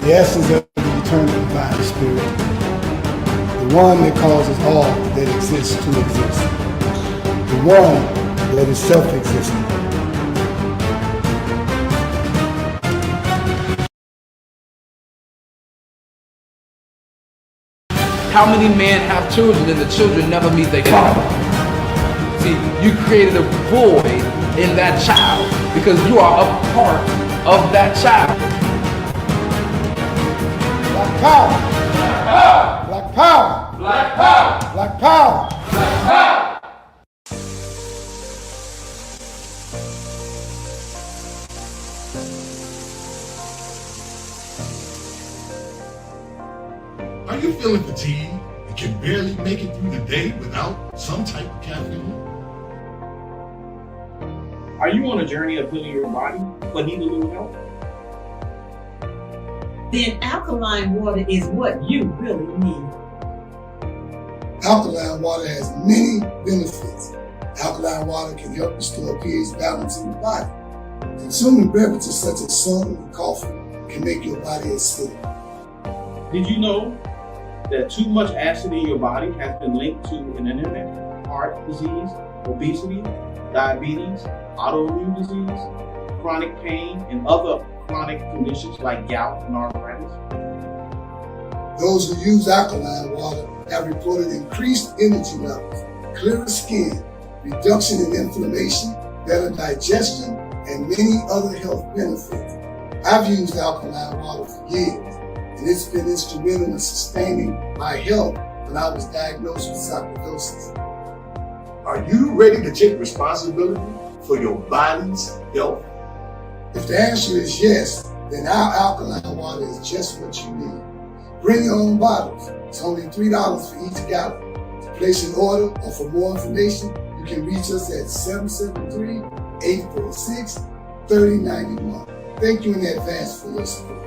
the essence of the eternal divine spirit, the one that causes all that exists to exist, the one that is self-existent. How many men have children and the children never meet their father? See, you created a void in that child because you are a part of that child. Black power! Black power! Black power! Black power! Black power! Are you feeling fatigued and can barely make it through the day without some type of caffeine? Are you on a journey of healing your body but need a little help? Then alkaline water is what you really need. Alkaline water has many benefits. Alkaline water can help restore pH balance in the body. Consuming beverages such as soda and coffee can make your body acidic. Did you know that too much acid in your body has been linked to an intermittent heart disease, obesity, diabetes, autoimmune disease, chronic pain, and other chronic conditions like gout and arthritis? Those who use alkaline water have reported increased energy levels, clearer skin, reduction in inflammation, better digestion, and many other health benefits. I've used alkaline water for years, and it's been instrumental in sustaining my health when I was diagnosed with sarcoidosis. Are you ready to take responsibility for your body's health? If the answer is yes, then our alkaline water is just what you need. Bring your own bottles. It's only $3 for each gallon. To place an order or for more information, you can reach us at 773-846-3091. Thank you in advance for your support.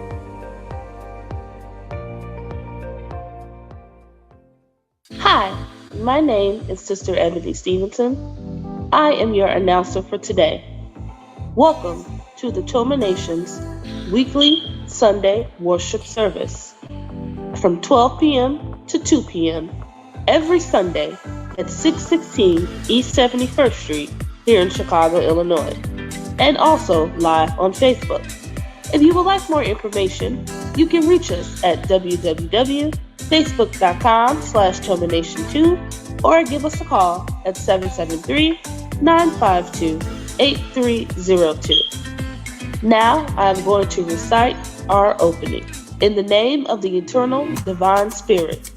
Hi, my name is Sister Ebony Stevenson. I am your announcer for today. Welcome to the Toma Nation's weekly Sunday worship service from 12 p.m. to 2 p.m. every Sunday at 616 East 71st Street here in Chicago, Illinois, and also live on Facebook. If you would like more information, you can reach us at www.facebook.com/TomaNation2 or give us a call at 773-952-8302. Now I am going to recite our opening. In the name of the eternal divine spirit,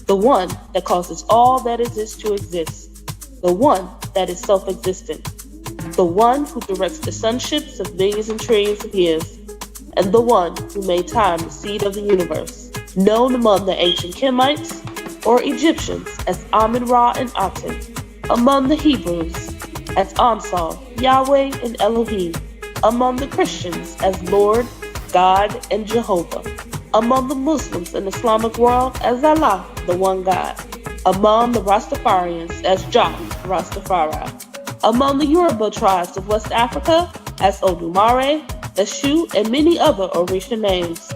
the one that causes all that exists to exist, the one that is self-existent, the one who directs the sunships of millions and trillions of years, and the one who made time the seed of the universe, known among the ancient Kemites or Egyptians as Amun-Ra and Aton, among the Hebrews as Ansal, Yahweh, and Elohim, among the Christians as Lord, God, and Jehovah, among the Muslims and Islamic world as Allah, the one God, among the Rastafarians as Jah, Rastafari, among the Yoruba tribes of West Africa as Odumare, Eshu, and many other Orisha names.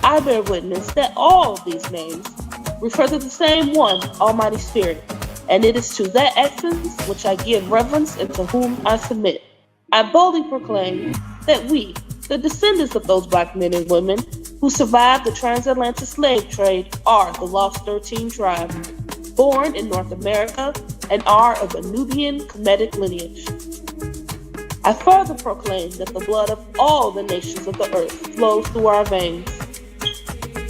I bear witness that all of these names refer to the same one, Almighty Spirit, and it is to that essence which I give reverence and to whom I submit. I boldly proclaim that we, the descendants of those black men and women who survived the transatlantic slave trade, are the Lost 13 tribe, born in North America, and are of a Nubian Kemetic lineage. I further proclaim that the blood of all the nations of the earth flows through our veins.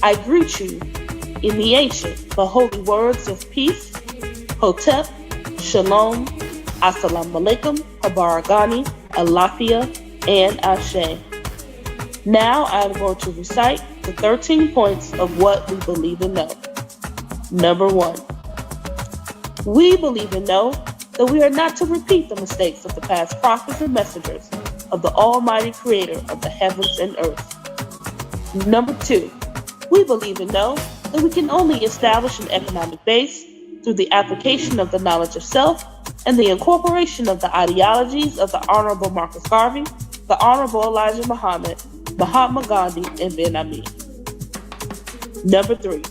I greet you in the ancient but holy words of peace, Hotep, Shalom, Assalamu alaikum, Habaragani, Alafia, and Ashe. Now I am going to recite the 13 points of what we believe and know. Number 1. We believe and know that we are not to repeat the mistakes of the past prophets and messengers of the Almighty Creator of the heavens and earth. Number 2. We believe and know that we can only establish an economic base through the application of the knowledge of self and the incorporation of the ideologies of the Honorable Marcus Garvey, the Honorable Elijah Muhammad, Mahatma Gandhi, and Ben Ami. Number 3,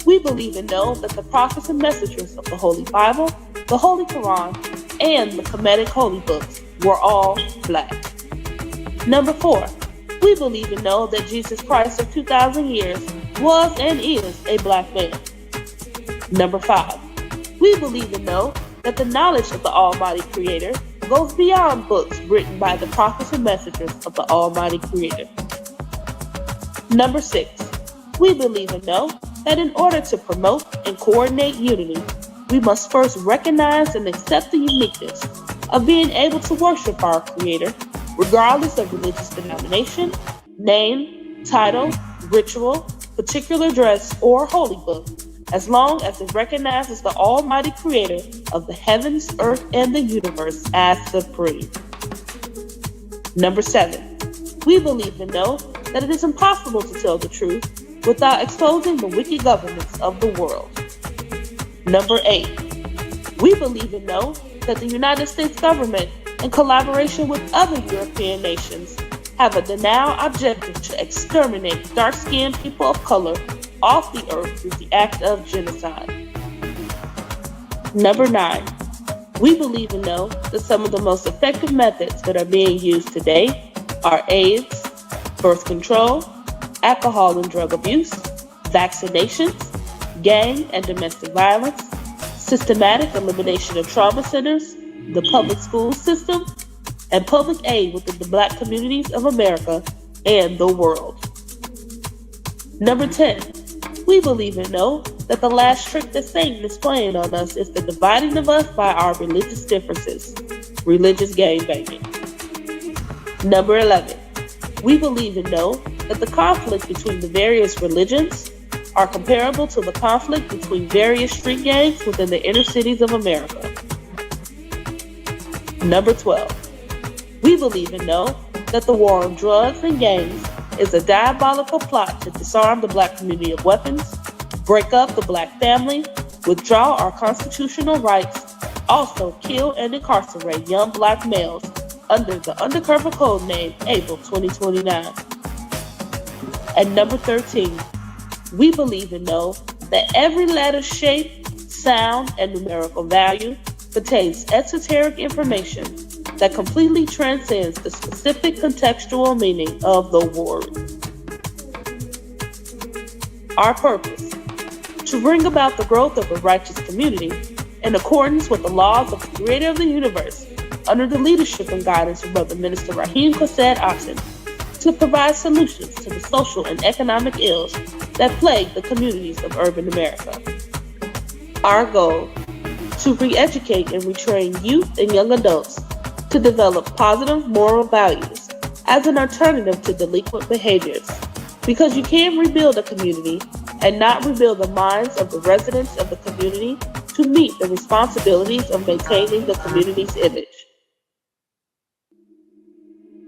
we believe and know that the prophets and messengers of the Holy Bible, the Holy Quran, and the Kemetic Holy Books were all black. Number 4, we believe and know that Jesus Christ of 2,000 years was and is a black man. Number 5, we believe and know that the knowledge of the Almighty Creator goes beyond books written by the prophets and messengers of the Almighty Creator. Number 6, we believe and know that in order to promote and coordinate unity, we must first recognize and accept the uniqueness of being able to worship our Creator, regardless of religious denomination, name, title, ritual, particular dress, or holy book, as long as it recognizes the Almighty Creator of the heavens, earth, and the universe as supreme. Number 7, we believe and know that it is impossible to tell the truth without exposing the wicked governments of the world. Number 8, we believe and know that the United States government, in collaboration with other European nations, have a denial objective to exterminate dark-skinned people of color off the earth through the act of genocide. Number 9, we believe and know that some of the most effective methods that are being used today are AIDS, birth control, alcohol and drug abuse, vaccinations, gang and domestic violence, systematic elimination of trauma centers, the public school system, and public aid within the black communities of America and the world. Number 10, we believe and know that the last trick that Satan is playing on us is the dividing of us by our religious differences, religious gangbanging. Number 11, we believe and know that the conflict between the various religions are comparable to the conflict between various street gangs within the inner cities of America. Number 12, we believe and know that the war on drugs and gangs is a diabolical plot to disarm the black community of weapons, break up the black family, withdraw our constitutional rights, also kill and incarcerate young black males under the undercover code name April 2029. And number 13, we believe and know that every letter, shape, sound, and numerical value contains esoteric information that completely transcends the specific contextual meaning of the word. Our purpose: to bring about the growth of a righteous community in accordance with the laws of the Creator of the universe, under the leadership and guidance of Brother Minister Aton, to provide solutions to the social and economic ills that plague the communities of urban America. Our goal: to re-educate and retrain youth and young adults to develop positive moral values as an alternative to delinquent behaviors, because you can rebuild a community and not rebuild the minds of the residents of the community to meet the responsibilities of maintaining the community's image.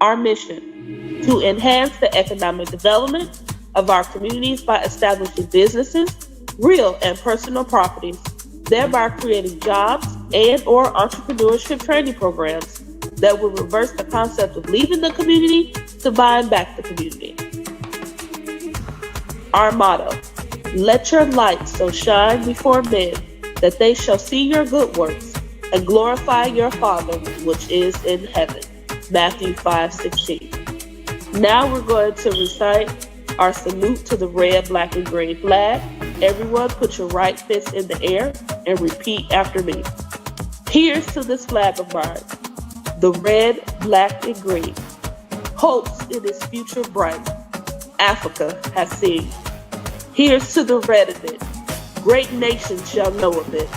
Our mission: to enhance the economic development of our communities by establishing businesses, real and personal properties, thereby creating jobs and/or entrepreneurship training programs that will reverse the concept of leaving the community to buying back the community. Our motto: let your light so shine before men that they shall see your good works and glorify your Father which is in heaven. Matthew 5:16. Now we're going to recite our salute to the red, black, and green flag. Everyone put your right fist in the air and repeat after me. Here's to this flag of mine, the red, black, and green. Hopes in its future bright, Africa has seen. Here's to the red of it, great nations shall know of it.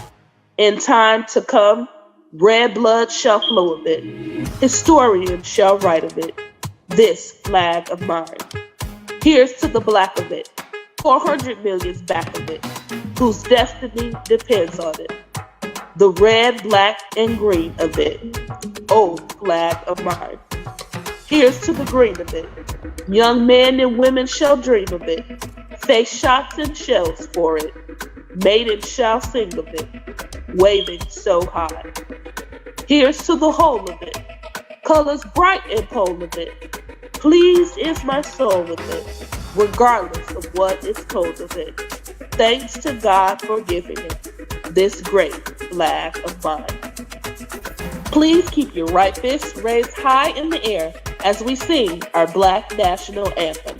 In time to come, red blood shall flow of it. Historians shall write of it, this flag of mine. Here's to the black of it, 400 million's back of it, whose destiny depends on it. The red, black, and green of it, oh flag of mine. Here's to the green of it, young men and women shall dream of it, face shots and shells for it, maidens shall sing of it, waving so high. Here's to the whole of it, colors bright and pole of it, pleased is my soul with it, regardless of what its code is in. Thanks to God for giving it this great flag of mine. Please keep your right fist raised high in the air as we sing our Black National Anthem.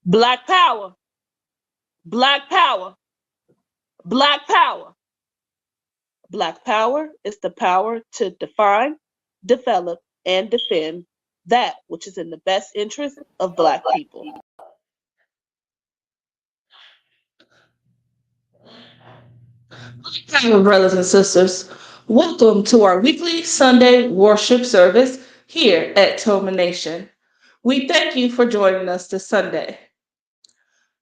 Black power, black power, black power. Black power is the power to define, develop, and defend that which is in the best interest of Black people. Hello, brothers and sisters. Welcome to our weekly Sunday worship service here at Toma Nation. We thank you for joining us this Sunday.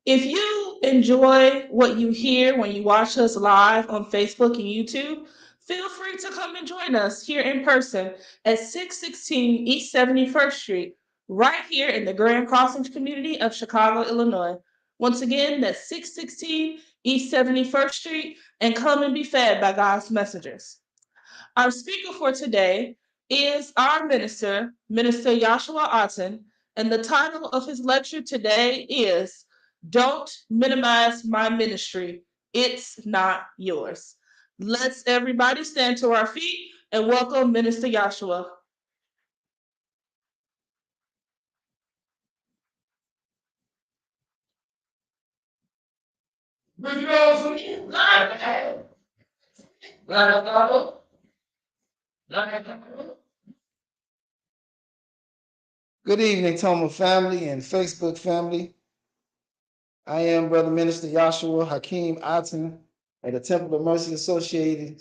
If you enjoy what you hear when you watch us live on Facebook and YouTube, feel free to come and join us here in person at 616 East 71st Street, right here in the Grand Crossings community of Chicago, Illinois. Once again, that's 616 East 71st Street, and come and be fed by God's messengers. Our speaker for today is our minister, Minister Yashua Aton, and the title of his lecture today is Don't Minimize My Ministry. It's not yours. Let's everybody stand to our feet and welcome Minister Yashua. Good evening, Toma family and Facebook family. I am Brother Minister Yashua Hakeim Aton at the Temple of Mercy Association,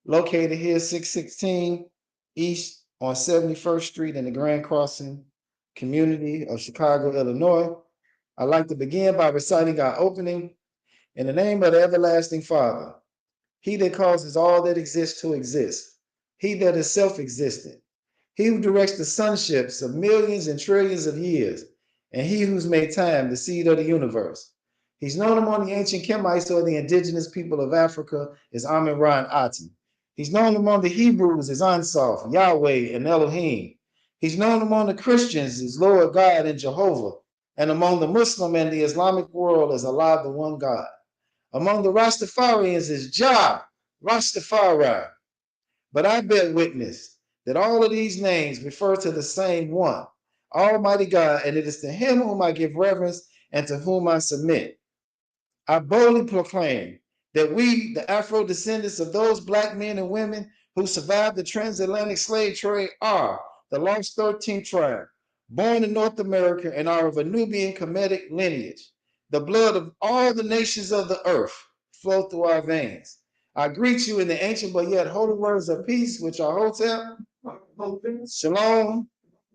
located here 616 East on 71st Street in the Grand Crossing community of Chicago, Illinois. I'd like to begin by reciting our opening. In the name of the everlasting Father, he that causes all that exists to exist, he that is self-existent, he who directs the sunships of millions and trillions of years, and he who's made time, the seed of the universe. He's known among the ancient Kemites or the indigenous people of Africa as Amun-Ra Aten. He's known among the Hebrews as Ansof, Yahweh, and Elohim. He's known among the Christians as Lord God and Jehovah, and among the Muslim and the Islamic world as Allah, the one God. Among the Rastafarians is Jah, Rastafari. But I bear witness that all of these names refer to the same one, Almighty God, and it is to him whom I give reverence and to whom I submit. I boldly proclaim that we, the Afro descendants of those Black men and women who survived the transatlantic slave trade, are the lost 13th tribe, born in North America and are of a Nubian Kemetic lineage. The blood of all the nations of the earth flow through our veins. I greet you in the ancient but yet holy words of peace, which are Hotel, Shalom,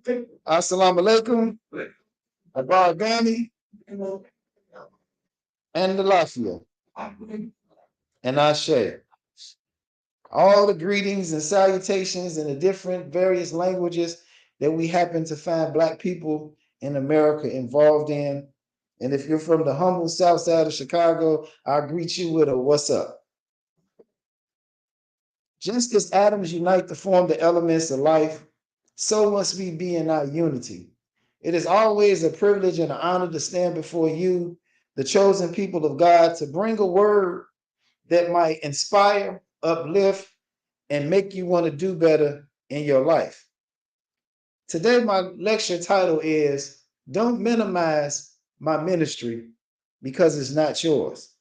Assalamu alaikum, Abar Ghani, and the Lafia, and Ashe. All the greetings and salutations in the different various languages that we happen to find Black people in America involved in. And if you're from the humble south side of Chicago, I'll greet you with a what's up. Just as atoms unite to form the elements of life, so must we be in our unity. It is always a privilege and an honor to stand before you, the chosen people of God, to bring a word that might inspire, uplift, and make you want to do better in your life. Today, my lecture title is Don't Minimize My Ministry because it's not yours.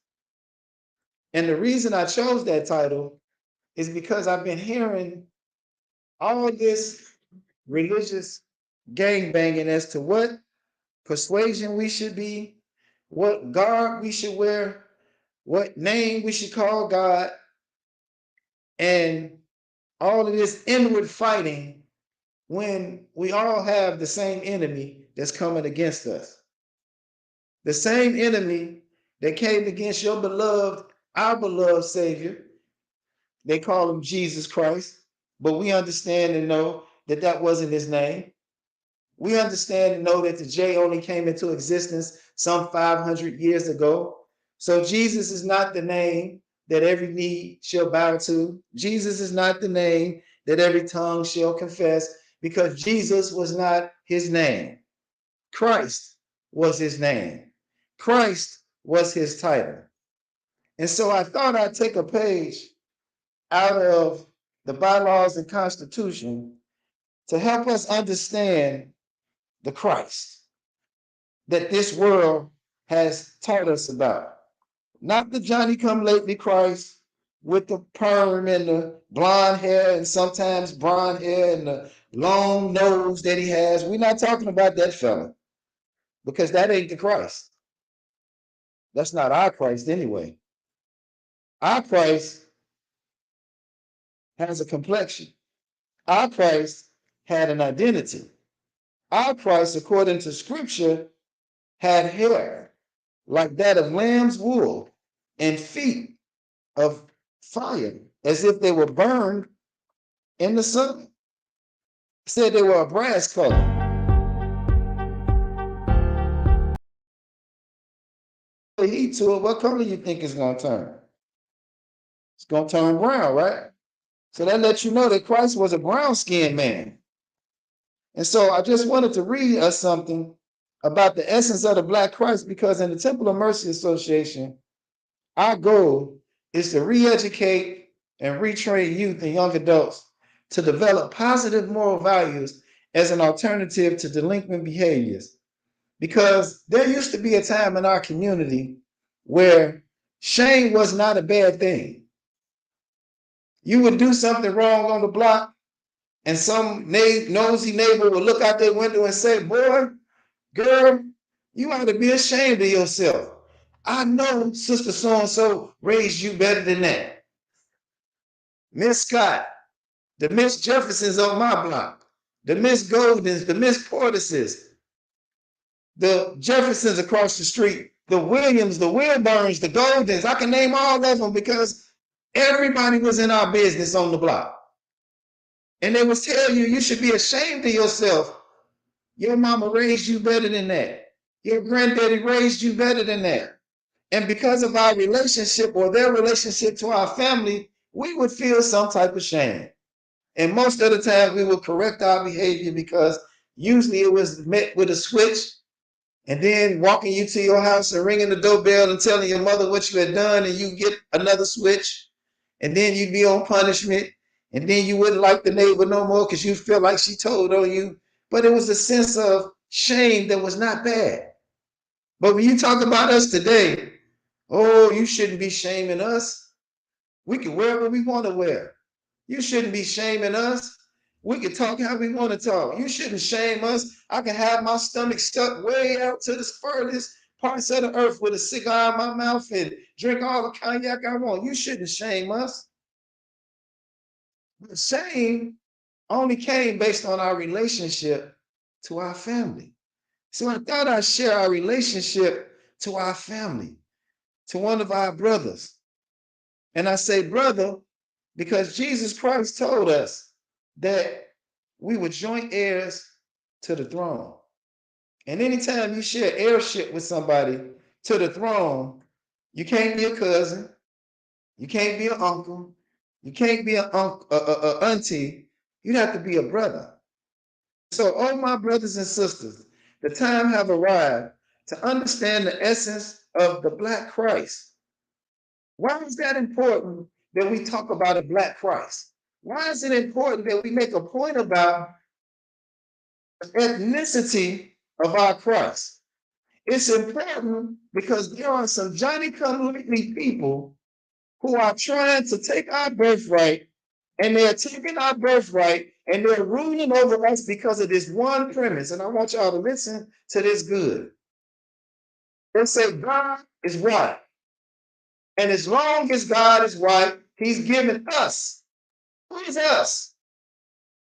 And the reason I chose that title is because I've been hearing all this religious gangbanging as to what persuasion we should be, what garb we should wear, what name we should call God, and all of this inward fighting when we all have the same enemy that's coming against us. The same enemy that came against your beloved, our beloved Savior. They call him Jesus Christ, but we understand and know that that wasn't his name. We understand and know that the J only came into existence some 500 years ago. So Jesus is not the name that every knee shall bow to. Jesus is not the name that every tongue shall confess, because Jesus was not his name. Christ was his name. Christ was his title. And so I thought I'd take a page out of the bylaws and Constitution to help us understand the Christ that this world has taught us about. Not the Johnny come lately Christ with the perm and the blonde hair and sometimes brown hair and the long nose that he has. We're not talking about that fella, because that ain't the Christ. That's not our Christ anyway. Our Christ has a complexion. Our Christ had an identity. Our Christ, according to scripture, had hair like that of lamb's wool and feet of fire, as if they were burned in the sun. Said they were a brass color. Heat to it, what color you think it's going to turn? It's going to turn brown, right? So that lets you know that Christ was a brown-skinned man. And so I just wanted to read us something about the essence of the Black Christ, because in the Temple of Mercy Association, our goal is to re-educate and retrain youth and young adults to develop positive moral values as an alternative to delinquent behaviors. Because there used to be a time in our community where shame was not a bad thing. You would do something wrong on the block, and some nosy neighbor would look out their window and say, "Boy, girl, you ought to be ashamed of yourself. I know Sister so-and-so raised you better than that. Miss Scott, the Miss Jeffersons on my block, the Miss Goldens, the Miss Portises, the Jeffersons across the street, the Williams, the Wilburns, the Goldens. I can name all of them because everybody was in our business on the block. And they would tell you, you should be ashamed of yourself. Your mama raised you better than that. Your granddaddy raised you better than that. And because of our relationship or their relationship to our family, we would feel some type of shame. And most of the time we would correct our behavior, because usually it was met with a switch, and then walking you to your house and ringing the doorbell and telling your mother what you had done, and you get another switch, and then you'd be on punishment, and then you wouldn't like the neighbor no more because you feel like she told on you. But it was a sense of shame that was not bad. But when you talk about us today, oh, you shouldn't be shaming us. We can wear what we want to wear. You shouldn't be shaming us. We can talk how we want to talk. You shouldn't shame us. I can have my stomach stuck way out to the furthest parts of the earth with a cigar in my mouth and drink all the cognac I want. You shouldn't shame us. But shame only came based on our relationship to our family. So I thought I'd share our relationship to our family, to one of our brothers. And I say brother because Jesus Christ told us that we were joint heirs to the throne. And anytime you share heirship with somebody to the throne, you can't be a cousin, you can't be an uncle, you can't be an auntie, you'd have to be a brother. So all my brothers and sisters, the time have arrived to understand the essence of the Black Christ. Why is that important that we talk about a Black Christ? Why is it important that we make a point about the ethnicity of our Christ? It's important because there are some Johnny-come-lately people who are trying to take our birthright, and they're taking our birthright and they're ruling over us because of this one premise. And I want y'all to listen to this good. They say God is white. And as long as God is white, he's given us. Who is us?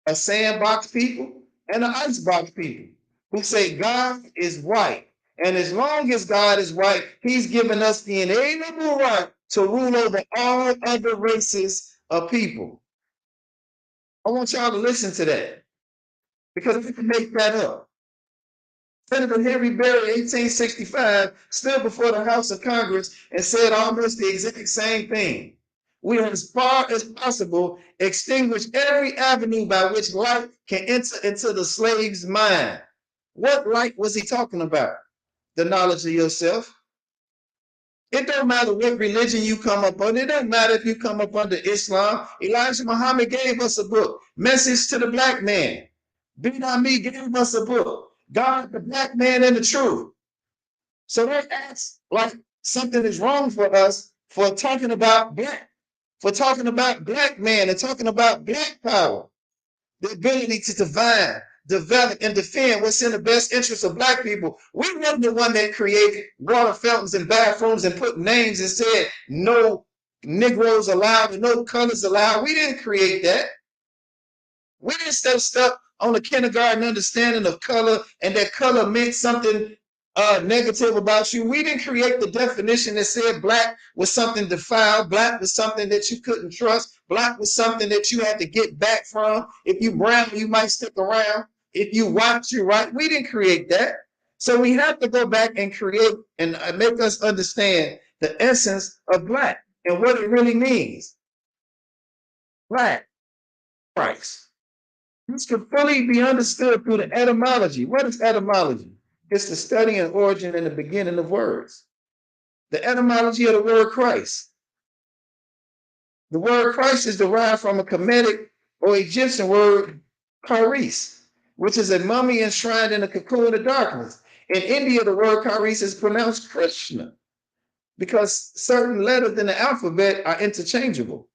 A sandbox people and an icebox people who say God is white. And as long as God is white, he's given us the inalienable right to rule over all other races of people. I want y'all to listen to that because we can make that up. Senator Henry Berry, 1865, stood before the House of Congress and said almost the exact same thing. We, as far as possible, extinguish every avenue by which light can enter into the slave's mind. What light was he talking about? The knowledge of yourself. It don't matter what religion you come up under. It doesn't matter if you come up under Islam. Elijah Muhammad gave us a book, Message to the Black Man. Ben Ami gave us a book, God, the Black Man, and the Truth. So they acts like something is wrong for us for talking about black, for talking about black man and talking about black power, the ability to divine, develop, and defend what's in the best interest of black people. We weren't the one that created water fountains and bathrooms and put names and said no Negroes allowed and no colors allowed. We didn't create that. We didn't stay stuck on the kindergarten understanding of color and that color meant something negative about you. We didn't create the definition that said black was something defiled, black was something that you couldn't trust, black was something that you had to get back from. If you brown, you might stick around. If you white, you right. We didn't create that. So we have to go back and create and make us understand the essence of black and what it really means. Black Christ. This can fully be understood through the etymology. What is etymology? It's the study and origin and the beginning of words. The etymology of the word Christ. The word Christ is derived from a Kemetic or Egyptian word charis, which is a mummy enshrined in a cocoon of darkness. In India, the word charis is pronounced Krishna because certain letters in the alphabet are interchangeable,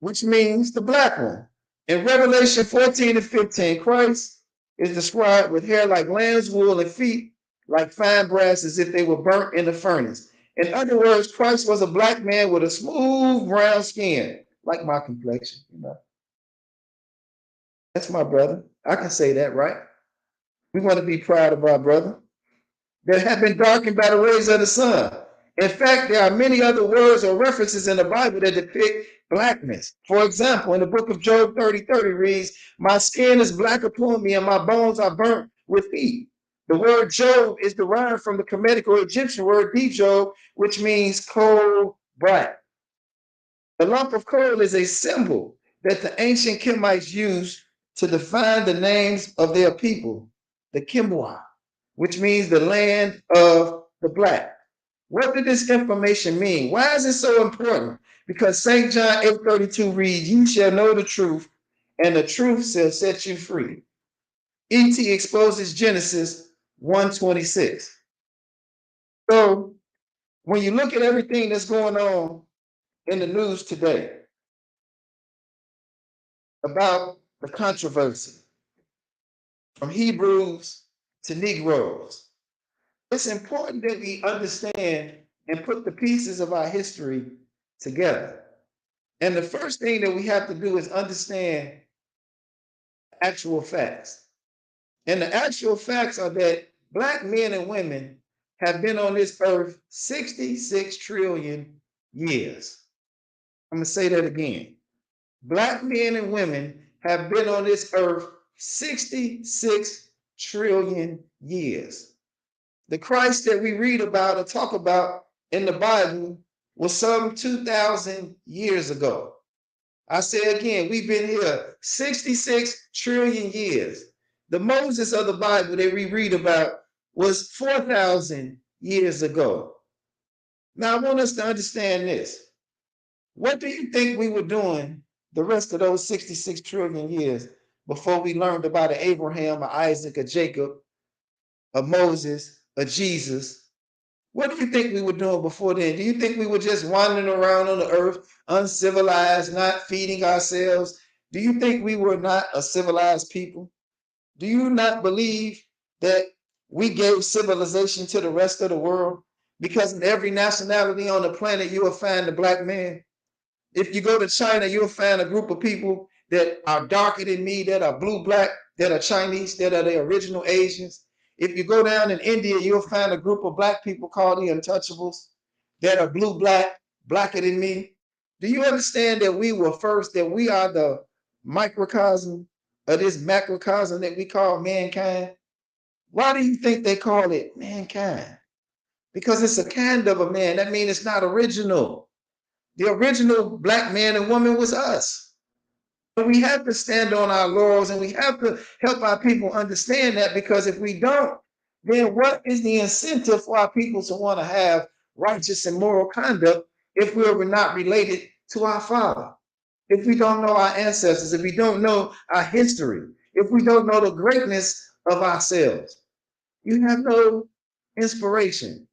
which means the black one. In Revelation 14 and 15, Christ is described with hair like lamb's wool and feet like fine brass as if they were burnt in the furnace. In other words, Christ was a black man with a smooth brown skin, like my complexion, you know. That's my brother. I can say that, right? We want to be proud of our brother that have been darkened by the rays of the sun. In fact, there are many other words or references in the Bible that depict blackness. For example, in the book of Job 30:30 reads, my skin is black upon me and my bones are burnt with heat. The word Job is derived from the Kemetic or Egyptian word Job, which means coal black. The lump of coal is a symbol that the ancient Kemites used to define the names of their people, the Kimwa, which means the land of the black. What did this information mean? Why is it so important? Because St. John 8:32 reads, you shall know the truth, and the truth shall set you free. E.T. exposes Genesis 1:26. So when you look at everything that's going on in the news today about the controversy from Hebrews to Negroes, it's important that we understand and put the pieces of our history together. And the first thing that we have to do is understand actual facts. And the actual facts are that black men and women have been on this earth 66 trillion years. I'm going to say that again. Black men and women have been on this earth 66 trillion years. The Christ that we read about or talk about in the Bible was some 2,000 years ago. I say again, we've been here 66 trillion years. The Moses of the Bible that we read about was 4,000 years ago. Now, I want us to understand this. What do you think we were doing the rest of those 66 trillion years before we learned about an Abraham, a Isaac, a Jacob, a Moses, a Jesus? What do you think we were doing before then? Do you think we were just wandering around on the earth, uncivilized, not feeding ourselves? Do you think we were not a civilized people? Do you not believe that we gave civilization to the rest of the world? Because in every nationality on the planet, you will find a black man. If you go to China, you'll find a group of people that are darker than me, that are blue, black, that are Chinese, that are the original Asians. If you go down in India, you'll find a group of black people called the Untouchables that are blue, black, blacker than me. Do you understand that we were first, that we are the microcosm of this macrocosm that we call mankind? Why do you think they call it mankind? Because it's a kind of a man. That means it's not original. The original black man and woman was us. But we have to stand on our laurels and we have to help our people understand that, because if we don't, then what is the incentive for our people to want to have righteous and moral conduct if we were not related to our Father? If we don't know our ancestors, if we don't know our history, if we don't know the greatness of ourselves, you have no inspiration.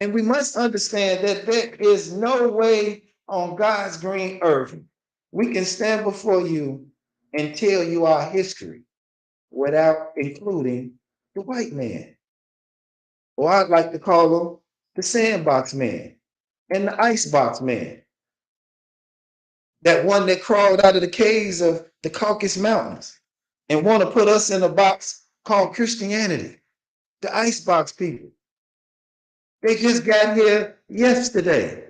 And we must understand that there is no way on God's green earth we can stand before you and tell you our history without including the white man. Or I'd like to call him the sandbox man and the icebox man. That one that crawled out of the caves of the Caucasus Mountains and want to put us in a box called Christianity. The icebox people. They just got here yesterday.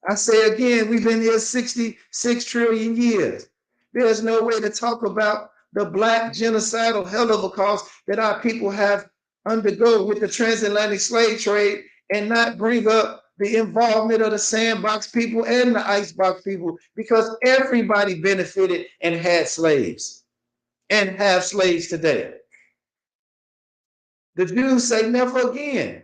I say again, we've been here 66 trillion years. There's no way to talk about the black genocidal holocaust that our people have undergo with the transatlantic slave trade and not bring up the involvement of the sandbox people and the icebox people, because everybody benefited and had slaves and have slaves today. The Jews say never again.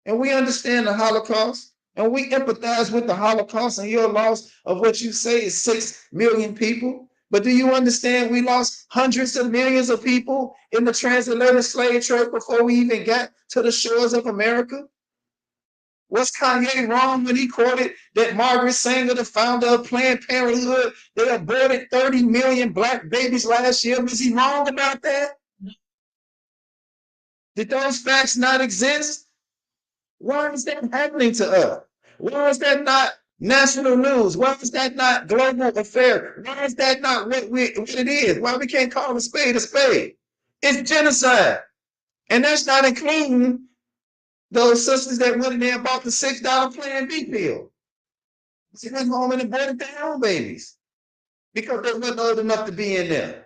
And we understand the Holocaust, and we empathize with the Holocaust and your loss of what you say is 6 million people. But do you understand we lost hundreds of millions of people in the transatlantic slave trade before we even got to the shores of America? Was Kanye wrong when he quoted that Margaret Sanger, the founder of Planned Parenthood, they aborted 30 million black babies last year? Was he wrong about that? Did those facts not exist? Why is that happening to us? Why is that not national news? Why is that not global affair? Why is that not what it is? Why we can't call a spade a spade? It's genocide. And that's not including those sisters that went in there and bought the $6 Plan B pill. She went home and aborted their own babies because they weren't old enough to be in there.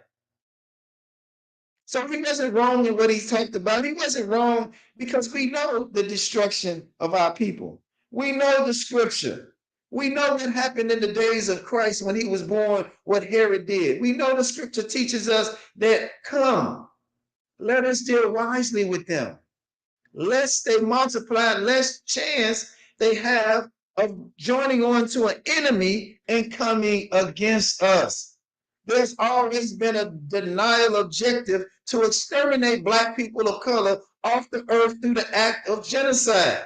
So he wasn't wrong in what he talked about. He wasn't wrong because we know the destruction of our people. We know the scripture. We know what happened in the days of Christ when he was born, what Herod did. We know the scripture teaches us that, come, let us deal wisely with them, lest they multiply, less chance they have of joining on to an enemy and coming against us. There's always been a denial objective to exterminate black people of color off the earth through the act of genocide.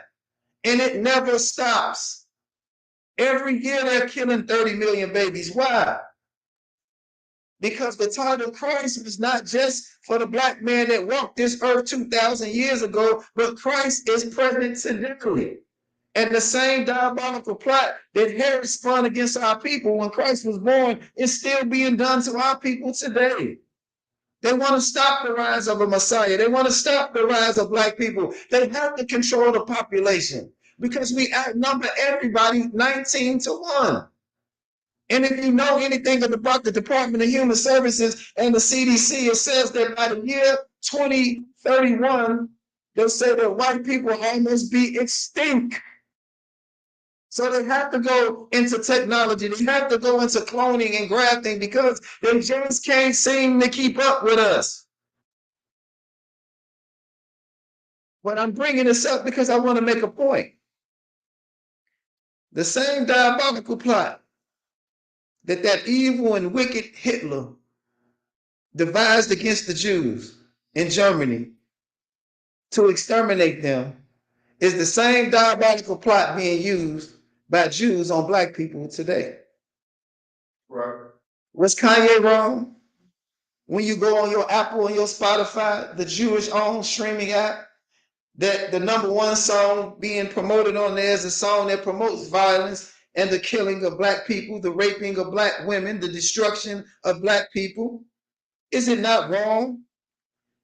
And it never stops. Every year they're killing 30 million babies. Why? Because the tide of Christ was not just for the black man that walked this earth 2,000 years ago, but Christ is present today. And the same diabolical plot that Herod spun against our people when Christ was born is still being done to our people today. They want to stop the rise of a Messiah. They want to stop the rise of black people. They have to control the population because we outnumber everybody 19-1. And if you know anything about the Department of Human Services and the CDC, it says that by the year 2031, they'll say that white people will almost be extinct. So they have to go into technology. They have to go into cloning and grafting because they just can't seem to keep up with us. But I'm bringing this up because I want to make a point. The same diabolical plot that evil and wicked Hitler devised against the Jews in Germany to exterminate them is the same diabolical plot being used by Jews on black people today. Right. Was Kanye wrong? When you go on your Apple and your Spotify, the Jewish-owned streaming app, that the #1 song being promoted on there is a song that promotes violence and the killing of black people, the raping of black women, the destruction of black people. Is it not wrong?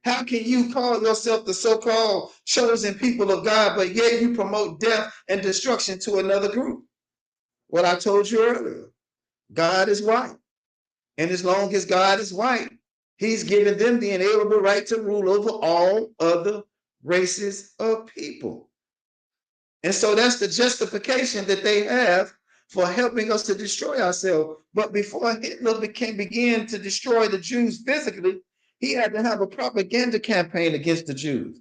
How can you call yourself the so-called chosen people of God, but yet you promote death and destruction to another group? What I told you earlier, God is white. And as long as God is white, he's given them the inalienable right to rule over all other races of people. And so that's the justification that they have for helping us to destroy ourselves. But before Hitler began to destroy the Jews physically, he had to have a propaganda campaign against the Jews.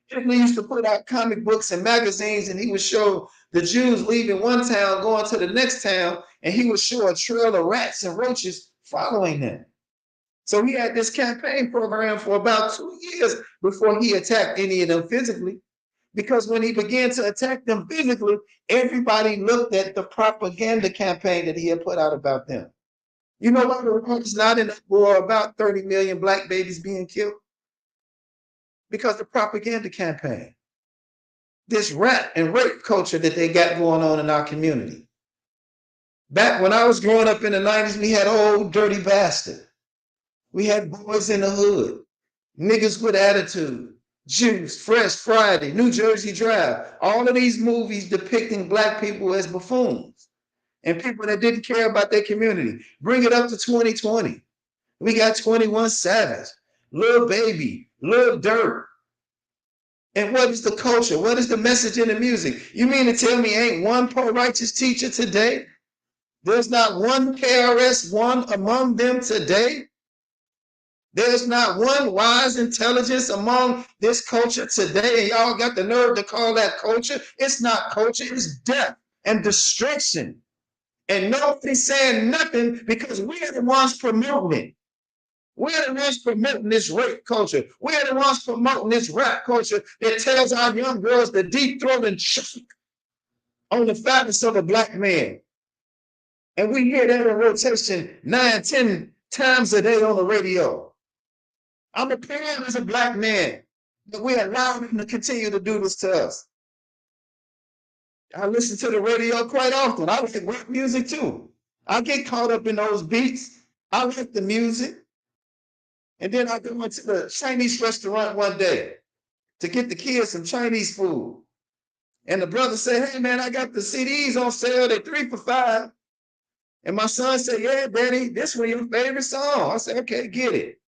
Hitler used to put out comic books and magazines, and he would show the Jews leaving one town, going to the next town, and he would show a trail of rats and roaches following them. So he had this campaign program for about 2 years before he attacked any of them physically. Because when he began to attack them physically, everybody looked at the propaganda campaign that he had put out about them. You know why the world is not in a war about 30 million black babies being killed? Because the propaganda campaign. This rat and rape culture that they got going on in our community. Back when I was growing up in the 90s, we had Old Dirty Bastard. We had Boys in the Hood, Niggas with Attitude, Juice, Fresh Friday, New Jersey Drive. All of these movies depicting black people as buffoons and people that didn't care about their community. Bring it up to 2020. We got 21 Savage, Lil Baby, Lil Durk. And what is the culture? What is the message in the music? You mean to tell me ain't one pro-righteous teacher today? There's not one KRS-One among them today? There's not one wise intelligence among this culture today, and y'all got the nerve to call that culture? It's not culture, it's death and destruction. And nobody's saying nothing because we're the ones promoting it. We're the ones promoting this rape culture. We're the ones promoting this rap culture that tells our young girls to deep throat and choke on the fatness of a black man. And we hear that in rotation 9, 10 times a day on the radio. I'm a parent as a black man, but we allow them to continue to do this to us. I listen to the radio quite often. I like rap music too. I get caught up in those beats. I like the music. And then I go into the Chinese restaurant one day to get the kids some Chinese food. And the brother said, hey man, I got the CDs on sale, they're 3 for $5. And my son said, yeah, Daddy, this one your favorite song. I said, okay, get it.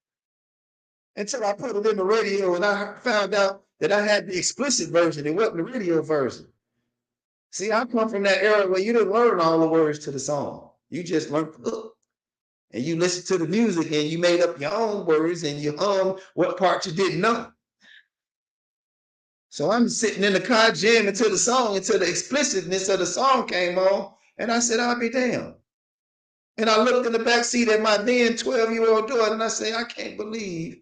Until I put it in the radio and I found out that I had the explicit version. It wasn't the radio version. See, I come from that era where you didn't learn all the words to the song. You just learned the hook. And you listen to the music and you made up your own words and you hum what part you didn't know. So I'm sitting in the car jamming to the song until the explicitness of the song came on. And I said, I'll be damned. And I looked in the back seat at my then 12-year-old daughter and I say, I can't believe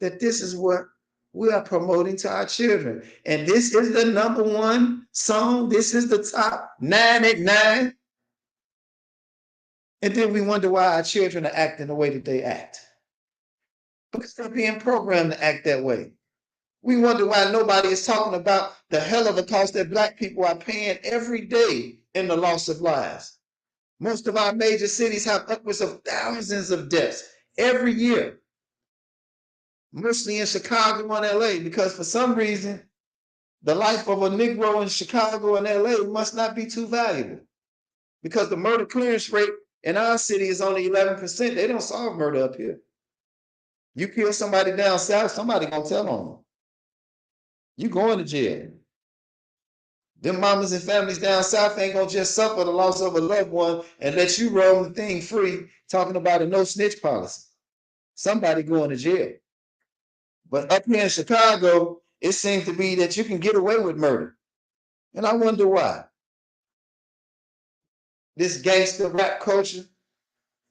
that this is what we are promoting to our children. And this is the #1 song. This is the top 9 at 9. And then we wonder why our children are acting the way that they act. Because they're being programmed to act that way. We wonder why nobody is talking about the hell of a cost that black people are paying every day in the loss of lives. Most of our major cities have upwards of thousands of deaths every year. Mostly in Chicago and LA, because for some reason, the life of a Negro in Chicago and LA must not be too valuable. Because the murder clearance rate in our city is only 11%. They don't solve murder up here. You kill somebody down south, somebody gonna tell on them. You going to jail. Them mamas and families down south ain't gonna just suffer the loss of a loved one and let you roam the thing free, talking about a no snitch policy. Somebody going to jail. But up here in Chicago, it seems to be that you can get away with murder. And I wonder why. This gangster rap culture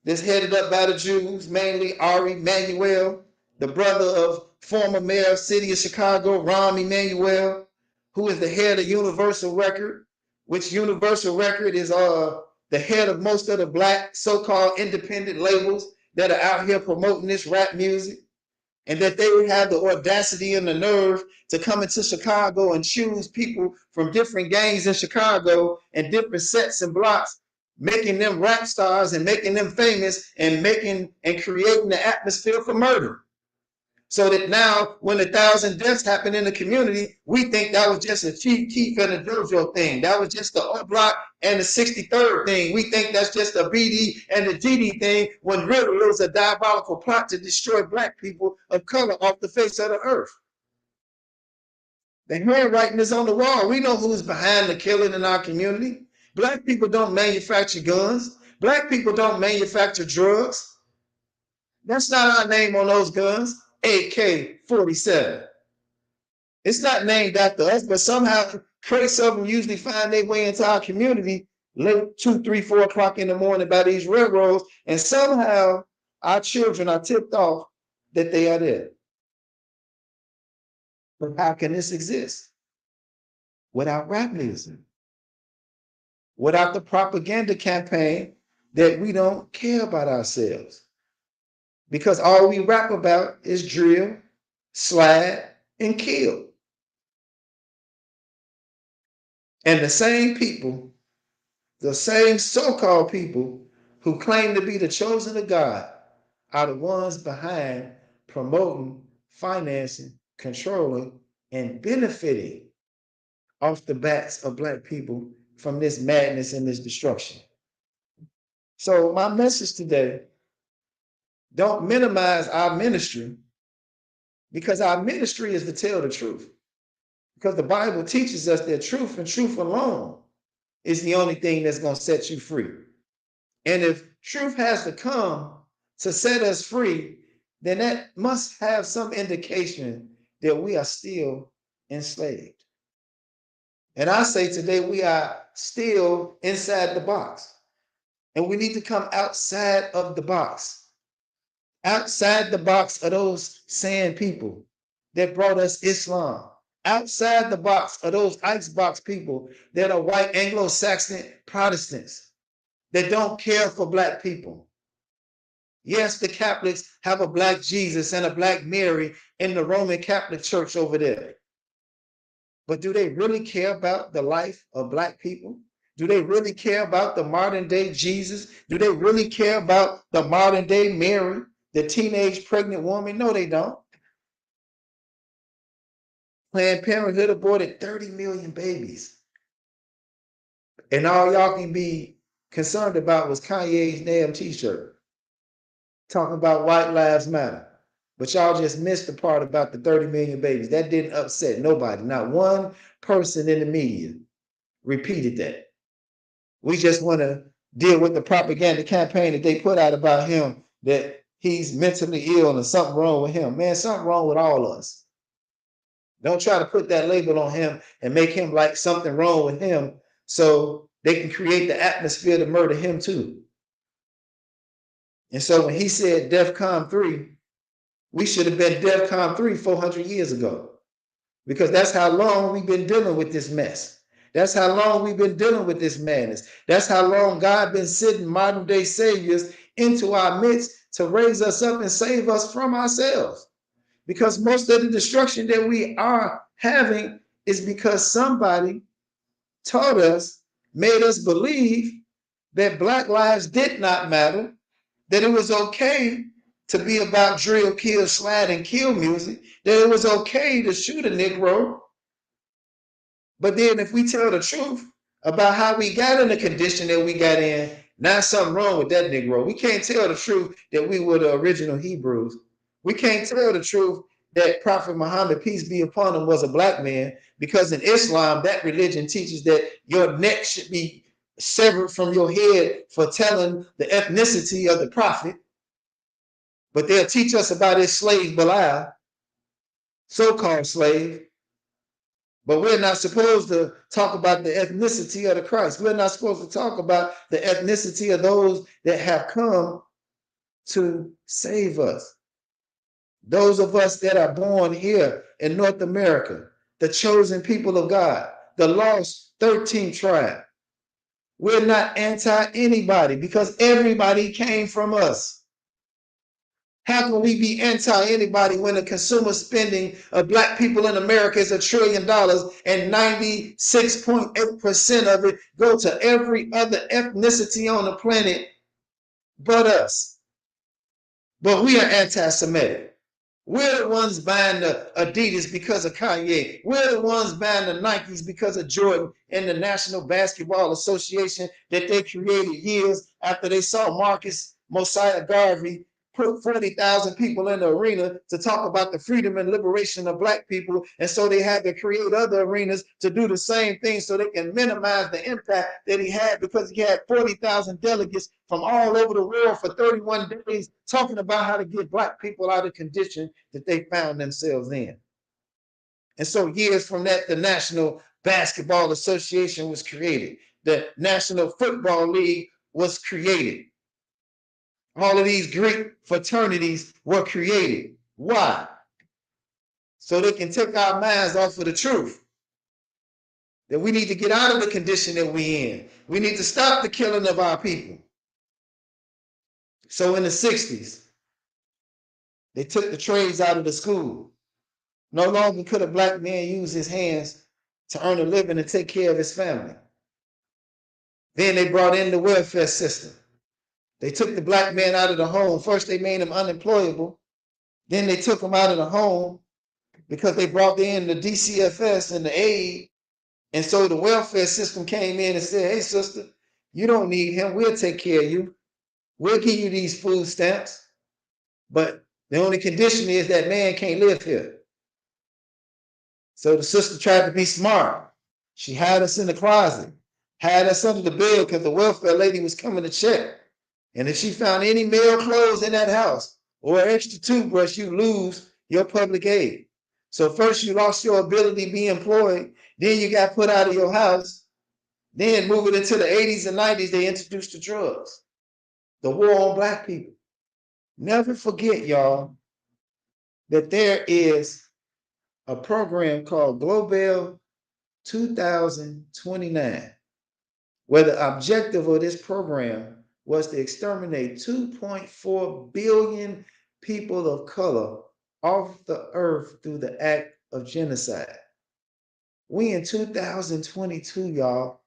that's headed up by the Jews, mainly Ari Emanuel, the brother of former mayor of city of Chicago, Rahm Emanuel, who is the head of Universal Record, which Universal Record is the head of most of the black so-called independent labels that are out here promoting this rap music. And that they would have the audacity and the nerve to come into Chicago and choose people from different gangs in Chicago and different sets and blocks, making them rap stars and making them famous and making and creating the atmosphere for murder. So that now when 1,000 deaths happen in the community, we think that was just a Chief Keef and a JoJo thing. That was just the O Block and the 63rd thing. We think that's just a BD and the GD thing, when really it was a diabolical plot to destroy black people of color off the face of the earth. The handwriting is on the wall. We know who's behind the killing in our community. Black people don't manufacture guns. Black people don't manufacture drugs. That's not our name on those guns. AK-47. It's not named after us, but somehow crates of them usually find their way into our community late 2, 3, 4 o'clock in the morning by these railroads, and somehow our children are tipped off that they are there. But how can this exist without rap music? Without the propaganda campaign that we don't care about ourselves? Because all we rap about is drill, slide, and kill. And the same people, the same so-called people who claim to be the chosen of God are the ones behind promoting, financing, controlling, and benefiting off the backs of black people from this madness and this destruction. So my message today, don't minimize our ministry, because our ministry is to tell the truth. Because the Bible teaches us that truth and truth alone is the only thing that's going to set you free. And if truth has to come to set us free, then that must have some indication that we are still enslaved. And I say today we are still inside the box. And we need to come outside of the box. Outside the box of those sand people that brought us Islam. Outside the box of those icebox people that are white Anglo-Saxon Protestants that don't care for black people. Yes, the Catholics have a black Jesus and a black Mary in the Roman Catholic Church over there. But do they really care about the life of black people? Do they really care about the modern day Jesus? Do they really care about the modern day Mary, the teenage pregnant woman? No, they don't. Planned Parenthood aborted 30 million babies. And all y'all can be concerned about was Kanye's damn t-shirt talking about white lives matter. But y'all just missed the part about the 30 million babies. That didn't upset nobody. Not one person in the media repeated that. We just want to deal with the propaganda campaign that they put out about him, that he's mentally ill and something wrong with him. Man, something wrong with all of us. Don't try to put that label on him and make him like something wrong with him so they can create the atmosphere to murder him too. And so when he said DEFCON 3, we should have been DEFCON 3 400 years ago, because that's how long we've been dealing with this mess. That's how long we've been dealing with this madness. That's how long God been sending modern day saviors into our midst to raise us up and save us from ourselves. Because most of the destruction that we are having is because somebody taught us, made us believe that black lives did not matter, that it was okay to be about drill, kill, slide, and kill music, that it was okay to shoot a Negro. But then if we tell the truth about how we got in the condition that we got in, now something wrong with that Negro. We can't tell the truth that we were the original Hebrews. We can't tell the truth that Prophet Muhammad, peace be upon him, was a black man, because in Islam, that religion teaches that your neck should be severed from your head for telling the ethnicity of the prophet. But they'll teach us about his slave Bilal, so-called slave. But we're not supposed to talk about the ethnicity of the Christ. We're not supposed to talk about the ethnicity of those that have come to save us. Those of us that are born here in North America, the chosen people of God, the lost 13th tribe. We're not anti anybody because everybody came from us. How can we be anti anybody when the consumer spending of black people in America is $1 trillion and 96.8% of it go to every other ethnicity on the planet but us? But we are anti-Semitic. We're the ones buying the Adidas because of Kanye. We're the ones buying the Nikes because of Jordan and the National Basketball Association that they created years after they saw Marcus Mosiah Garvey put 40,000 people in the arena to talk about the freedom and liberation of black people. And so they had to create other arenas to do the same thing so they can minimize the impact that he had, because he had 40,000 delegates from all over the world for 31 days talking about how to get black people out of condition that they found themselves in. And so years from that, the National Basketball Association was created. The National Football League was created. All of these Greek fraternities were created. Why? So they can take our minds off of the truth. That we need to get out of the condition that we're in. We need to stop the killing of our people. So in the 60s, they took the trades out of the school. No longer could a black man use his hands to earn a living and take care of his family. Then they brought in the welfare system. They took the black man out of the home. First, they made him unemployable. Then they took him out of the home because they brought in the DCFS and the aid. And so the welfare system came in and said, hey, sister, you don't need him. We'll take care of you. We'll give you these food stamps. But the only condition is that man can't live here. So the sister tried to be smart. She had us in the closet, had us under the bed because the welfare lady was coming to check. And if she found any male clothes in that house or an extra toothbrush, you lose your public aid. So first you lost your ability to be employed, then you got put out of your house. Then moving into the 80s and 90s, they introduced the drugs, the war on black people. Never forget, y'all, that there is a program called Global 2029, where the objective of this program was to exterminate 2.4 billion people of color off the earth through the act of genocide. We in 2022, y'all.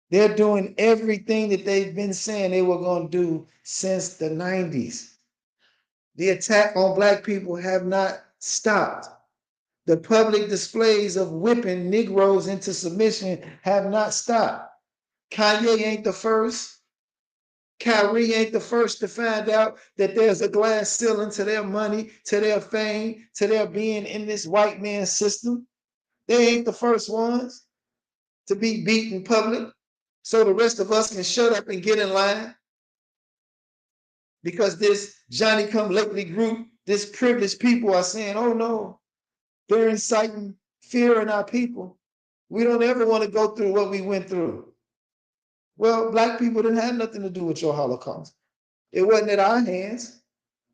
They're doing everything that they've been saying they were going to do since the 90s. The attack on black people have not stopped. The public displays of whipping Negroes into submission have not stopped. Kanye ain't the first. Kyrie ain't the first to find out that there's a glass ceiling to their money, to their fame, to their being in this white man's system. They ain't the first ones to be beat in public so the rest of us can shut up and get in line. Because this Johnny-come-lately group, this privileged people are saying, oh no, they're inciting fear in our people. We don't ever want to go through what we went through. Well, black people didn't have nothing to do with your Holocaust. It wasn't at our hands.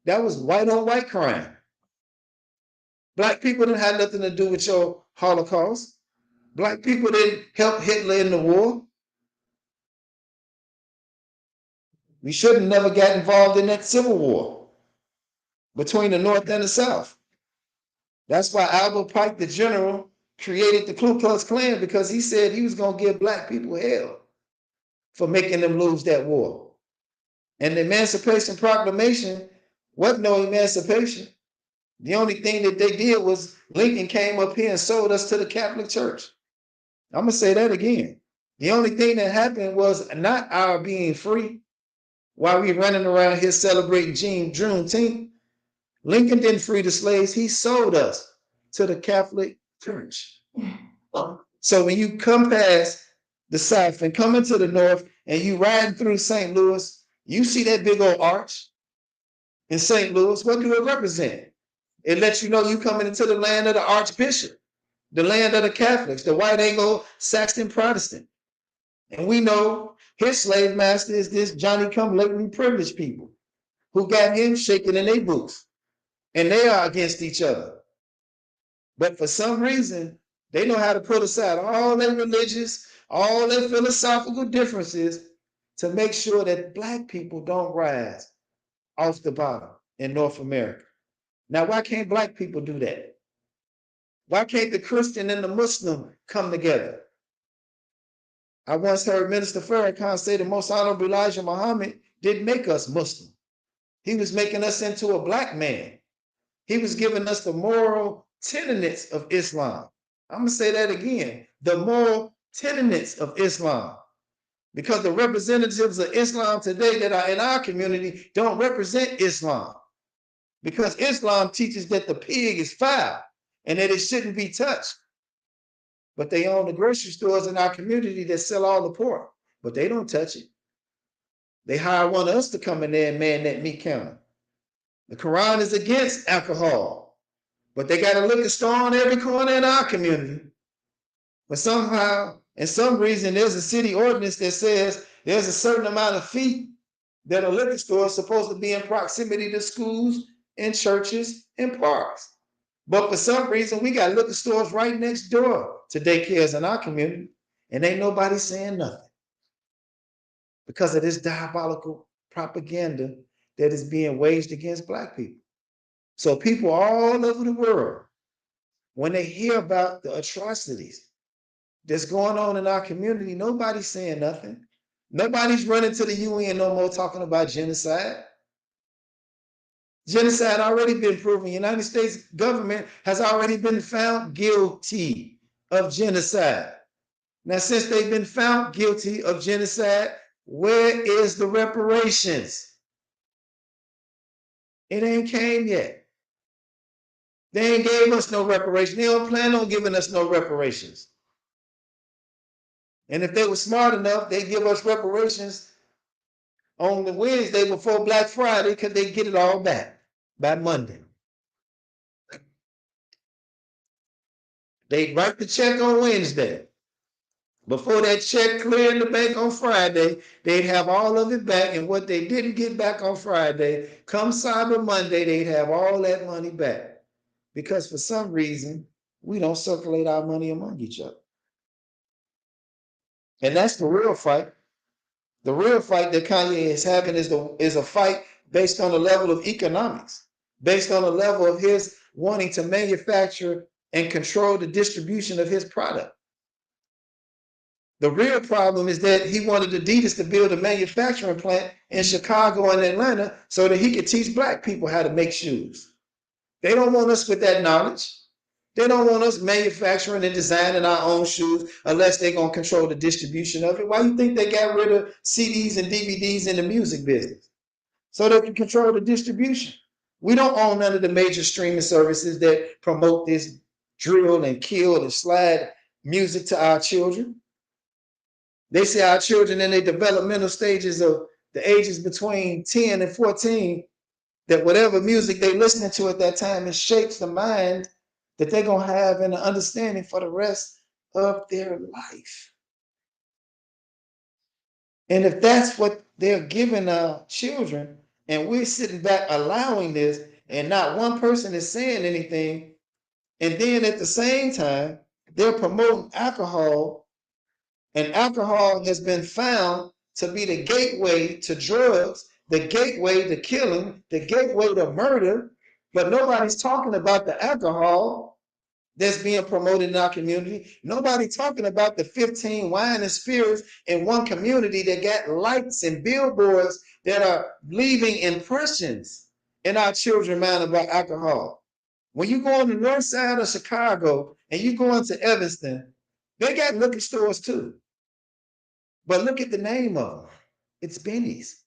That was white on white crime. Black people didn't have nothing to do with your Holocaust. Black people didn't help Hitler in the war. We should have never got involved in that civil war between the North and the South. That's why Albert Pike, the general, created the Ku Klux Klan, because he said he was going to give black people hell for making them lose that war. And the Emancipation Proclamation wasn't no emancipation. The only thing that they did was Lincoln came up here and sold us to the Catholic Church. I'm going to say that again. The only thing that happened was not our being free while we running around here celebrating Juneteenth. Lincoln didn't free the slaves. He sold us to the Catholic Church. So when you come past the South and come into the North and you riding through St. Louis, you see that big old arch in St. Louis. What do it represent? It lets you know you coming into the land of the Archbishop, the land of the Catholics, the white Anglo-Saxon Protestant. And we know his slave master is this Johnny come lately privileged people who got him shaking in their boots. And they are against each other. But for some reason, they know how to put aside all their religious, all their philosophical differences to make sure that Black people don't rise off the bottom in North America. Now, why can't Black people do that? Why can't the Christian and the Muslim come together? I once heard Minister Farrakhan say the Most Honorable Elijah Muhammad didn't make us Muslim. He was making us into a Black man. He was giving us the moral tenets of Islam. I'm going to say that again, the moral tenets of Islam. Because the representatives of Islam today that are in our community don't represent Islam. Because Islam teaches that the pig is foul and that it shouldn't be touched. But they own the grocery stores in our community that sell all the pork, but they don't touch it. They hire one of us to come in there and man that meat counter. The Quran is against alcohol, but they got a liquor store on every corner in our community. But somehow, and some reason, there's a city ordinance that says there's a certain amount of feet that a liquor store is supposed to be in proximity to schools and churches and parks. But for some reason, we got liquor stores right next door to daycares in our community, and ain't nobody saying nothing because of this diabolical propaganda that is being waged against Black people. So people all over the world, when they hear about the atrocities that's going on in our community, nobody's saying nothing. Nobody's running to the UN no more talking about genocide. Genocide already been proven. The United States government has already been found guilty of genocide. Now, since they've been found guilty of genocide, where is the reparations? It ain't came yet. They ain't gave us no reparations. They don't plan on giving us no reparations. And if they were smart enough, they'd give us reparations on the Wednesday before Black Friday because they get it all back by Monday. They'd write the check on Wednesday. Before that check cleared the bank on Friday, they'd have all of it back. And what they didn't get back on Friday, come Cyber Monday, they'd have all that money back. Because for some reason, we don't circulate our money among each other. And that's the real fight. The real fight that Kanye is having is a fight based on the level of economics, based on the level of his wanting to manufacture and control the distribution of his product. The real problem is that he wanted Adidas to build a manufacturing plant in Chicago and Atlanta so that he could teach Black people how to make shoes. They don't want us with that knowledge. They don't want us manufacturing and designing our own shoes unless they're going to control the distribution of it. Why do you think they got rid of CDs and DVDs in the music business? So they can control the distribution. We don't own none of the major streaming services that promote this drill and kill and slide music to our children. They say our children in their developmental stages of the ages between 10 and 14, that whatever music they're listening to at that time, it shapes the mind that they're going to have and an understanding for the rest of their life. And if that's what they're giving our children, and we're sitting back allowing this, and not one person is saying anything, and then at the same time, they're promoting alcohol, and alcohol has been found to be the gateway to drugs, the gateway to killing, the gateway to murder, but nobody's talking about the alcohol that's being promoted in our community. Nobody talking about the 15 wine and spirits in one community that got lights and billboards that are leaving impressions in our children's mind about alcohol. When you go on the north side of Chicago and you go into Evanston, they got liquor stores too. But look at the name of them. It's Benny's.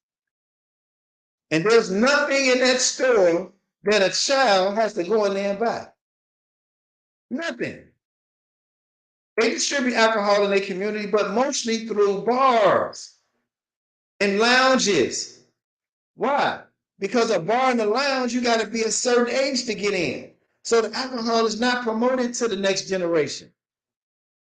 And there's nothing in that store that a child has to go in there and buy? Nothing. They distribute alcohol in their community, but mostly through bars and lounges. Why? Because a bar and a lounge, you got to be a certain age to get in. So the alcohol is not promoted to the next generation.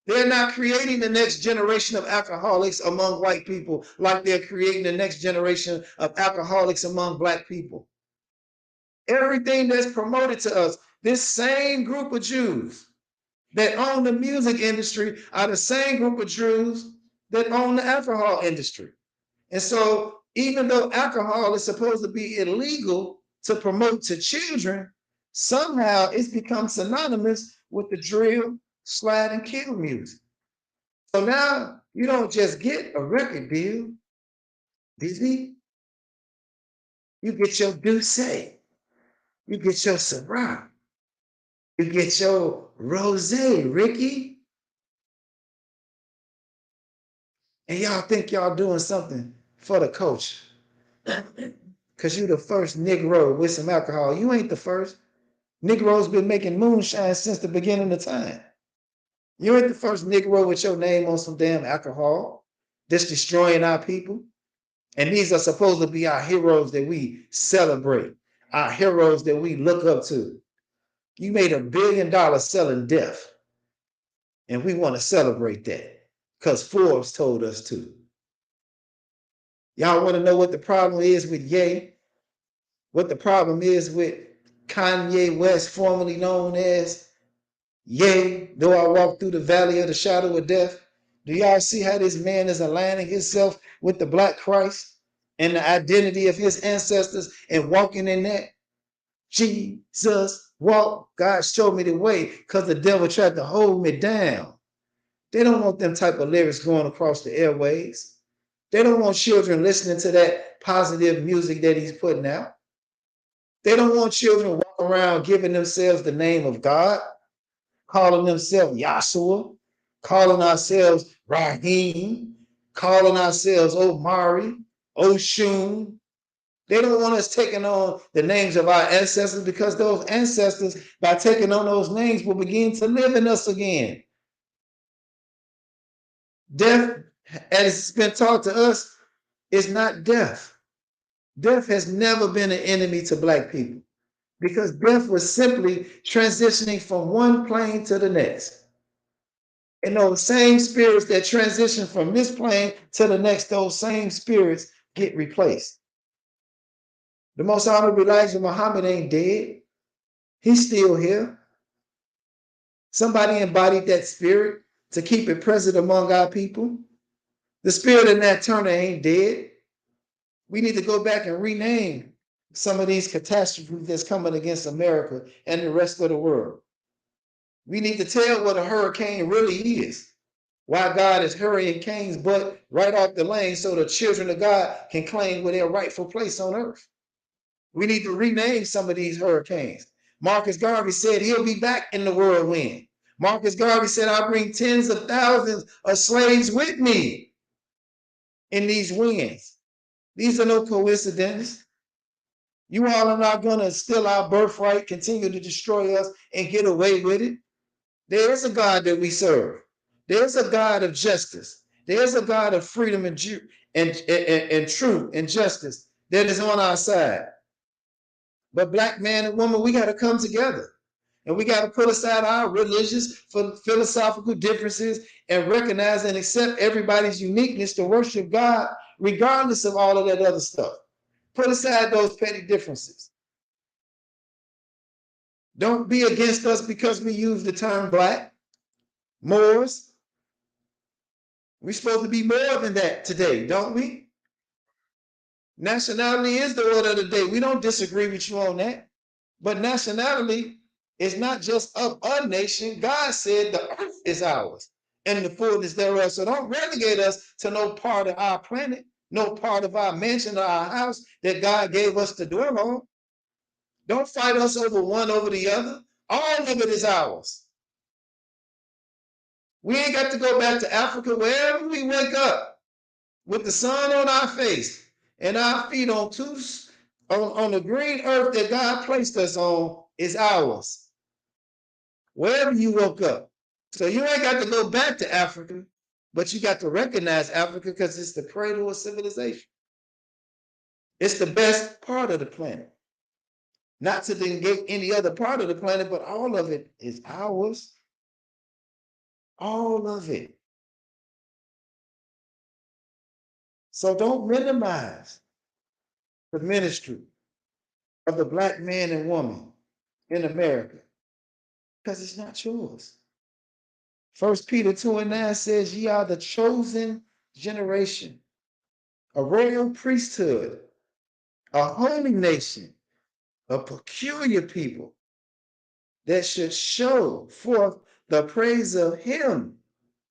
They're not creating the next generation of alcoholics among white people like they're creating the next generation of alcoholics among black people. Everything that's promoted to us, this same group of Jews that own the music industry are the same group of Jews that own the alcohol industry. And so even though alcohol is supposed to be illegal to promote to children, somehow it's become synonymous with the drill, slide, and kill music. So now you don't just get a record deal, Disney. You get your Douce, you get your Ciroc, you get your Rosé, Ricky. And y'all think y'all doing something for the culture. Because you the first Negro with some alcohol. You ain't the first. Negroes been making moonshine since the beginning of time. You ain't the first Negro with your name on some damn alcohol that's destroying our people. And these are supposed to be our heroes that we celebrate, our heroes that we look up to. You made $1 billion selling death. And we want to celebrate that because Forbes told us to. Y'all want to know what the problem is with Ye? What the problem is with Kanye West, formerly known as Ye, though I walk through the valley of the shadow of death? Do y'all see how this man is aligning himself with the Black Christ and the identity of his ancestors and walking in that? Jesus walk. God showed me the way because the devil tried to hold me down. They don't want them type of lyrics going across the airways. They don't want children listening to that positive music that he's putting out. They don't want children walking around giving themselves the name of God, calling themselves Yashua, calling ourselves Rahim, calling ourselves Omari, Oshun. They don't want us taking on the names of our ancestors because those ancestors, by taking on those names, will begin to live in us again. Death, as it's been taught to us, is not death. Death has never been an enemy to Black people because death was simply transitioning from one plane to the next. And those same spirits that transition from this plane to the next, those same spirits get replaced. The Most Honorable Elijah Muhammad ain't dead. He's still here. Somebody embodied that spirit to keep it present among our people. The spirit of Nat Turner ain't dead. We need to go back and rename some of these catastrophes that's coming against America and the rest of the world. We need to tell what a hurricane really is. Why God is hurrying Cain's butt right off the lane so the children of God can claim their rightful place on earth. We need to rename some of these hurricanes. Marcus Garvey said he'll be back in the whirlwind. Marcus Garvey said, I'll bring tens of thousands of slaves with me in these winds. These are no coincidences. You all are not going to steal our birthright, continue to destroy us, and get away with it. There is a God that we serve. There's a God of justice. There's a God of freedom and truth and justice that is on our side. But Black man and woman, we got to come together. And we got to put aside our religious, philosophical differences and recognize and accept everybody's uniqueness to worship God, regardless of all of that other stuff. Put aside those petty differences. Don't be against us because we use the term Black, Moors. We're supposed to be more than that today, don't we? Nationality is the order of the day. We don't disagree with you on that. But nationality is not just of a nation. God said the earth is ours and the fullness thereof. So don't relegate us to no part of our planet, no part of our mansion or our house that God gave us to dwell on. Don't fight us over one over the other. All of it is ours. We ain't got to go back to Africa. Wherever we wake up with the sun on our face and our feet on two on the green earth that God placed us on is ours. Wherever you woke up. So you ain't got to go back to Africa, but you got to recognize Africa because it's the cradle of civilization. It's the best part of the planet. Not to negate any other part of the planet, but all of it is ours. All of it. So don't minimize the ministry of the Black man and woman in America because it's not yours. 1 Peter 2:9 says, ye are the chosen generation, a royal priesthood, a holy nation, a peculiar people that should show forth the praise of him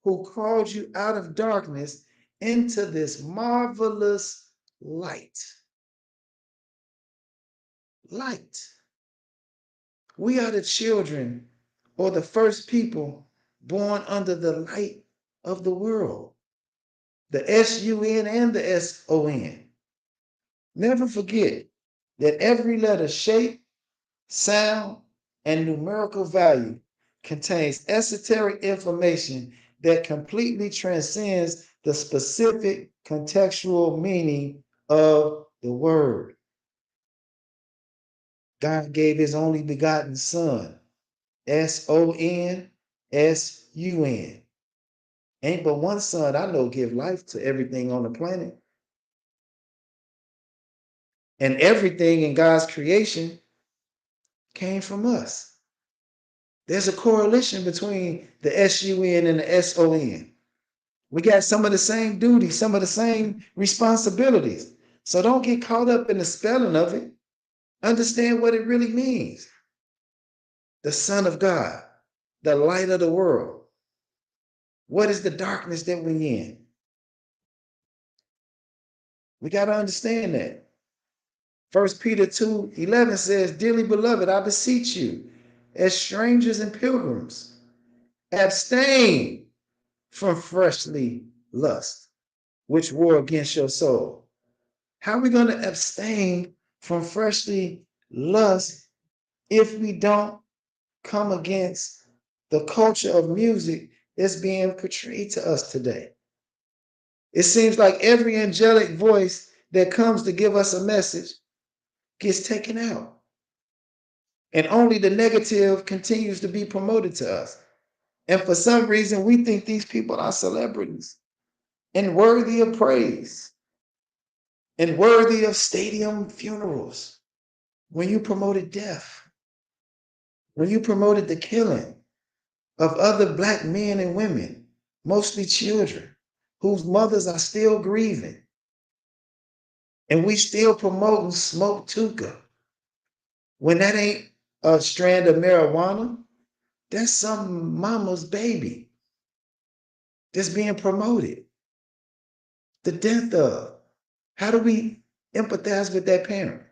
who called you out of darkness into this marvelous light. Light. We are the children or the first people born under the light of the world. The S-U-N and the S-O-N. Never forget that every letter, shape, sound, and numerical value contains esoteric information that completely transcends the specific contextual meaning of the word. God gave his only begotten son, S-O-N-S-U-N. Ain't but one son I know give life to everything on the planet. And everything in God's creation came from us. There's a correlation between the S-U-N and the S-O-N. We got some of the same duties, some of the same responsibilities. So don't get caught up in the spelling of it. Understand what it really means. The Son of God, the light of the world. What is the darkness that we're in? We got to understand that. 1 Peter 2:11 says, dearly beloved, I beseech you, as strangers and pilgrims, abstain from fleshly lust, which war against your soul. How are we going to abstain from fleshly lust if we don't come against the culture of music that's being portrayed to us today? It seems like every angelic voice that comes to give us a message gets taken out. And only the negative continues to be promoted to us. And for some reason, we think these people are celebrities and worthy of praise and worthy of stadium funerals. When you promoted death, when you promoted the killing of other Black men and women, mostly children, whose mothers are still grieving, and we still promoting smoke hookah, when that ain't a strand of marijuana, that's some mama's baby that's being promoted. The death of. How do we empathize with that parent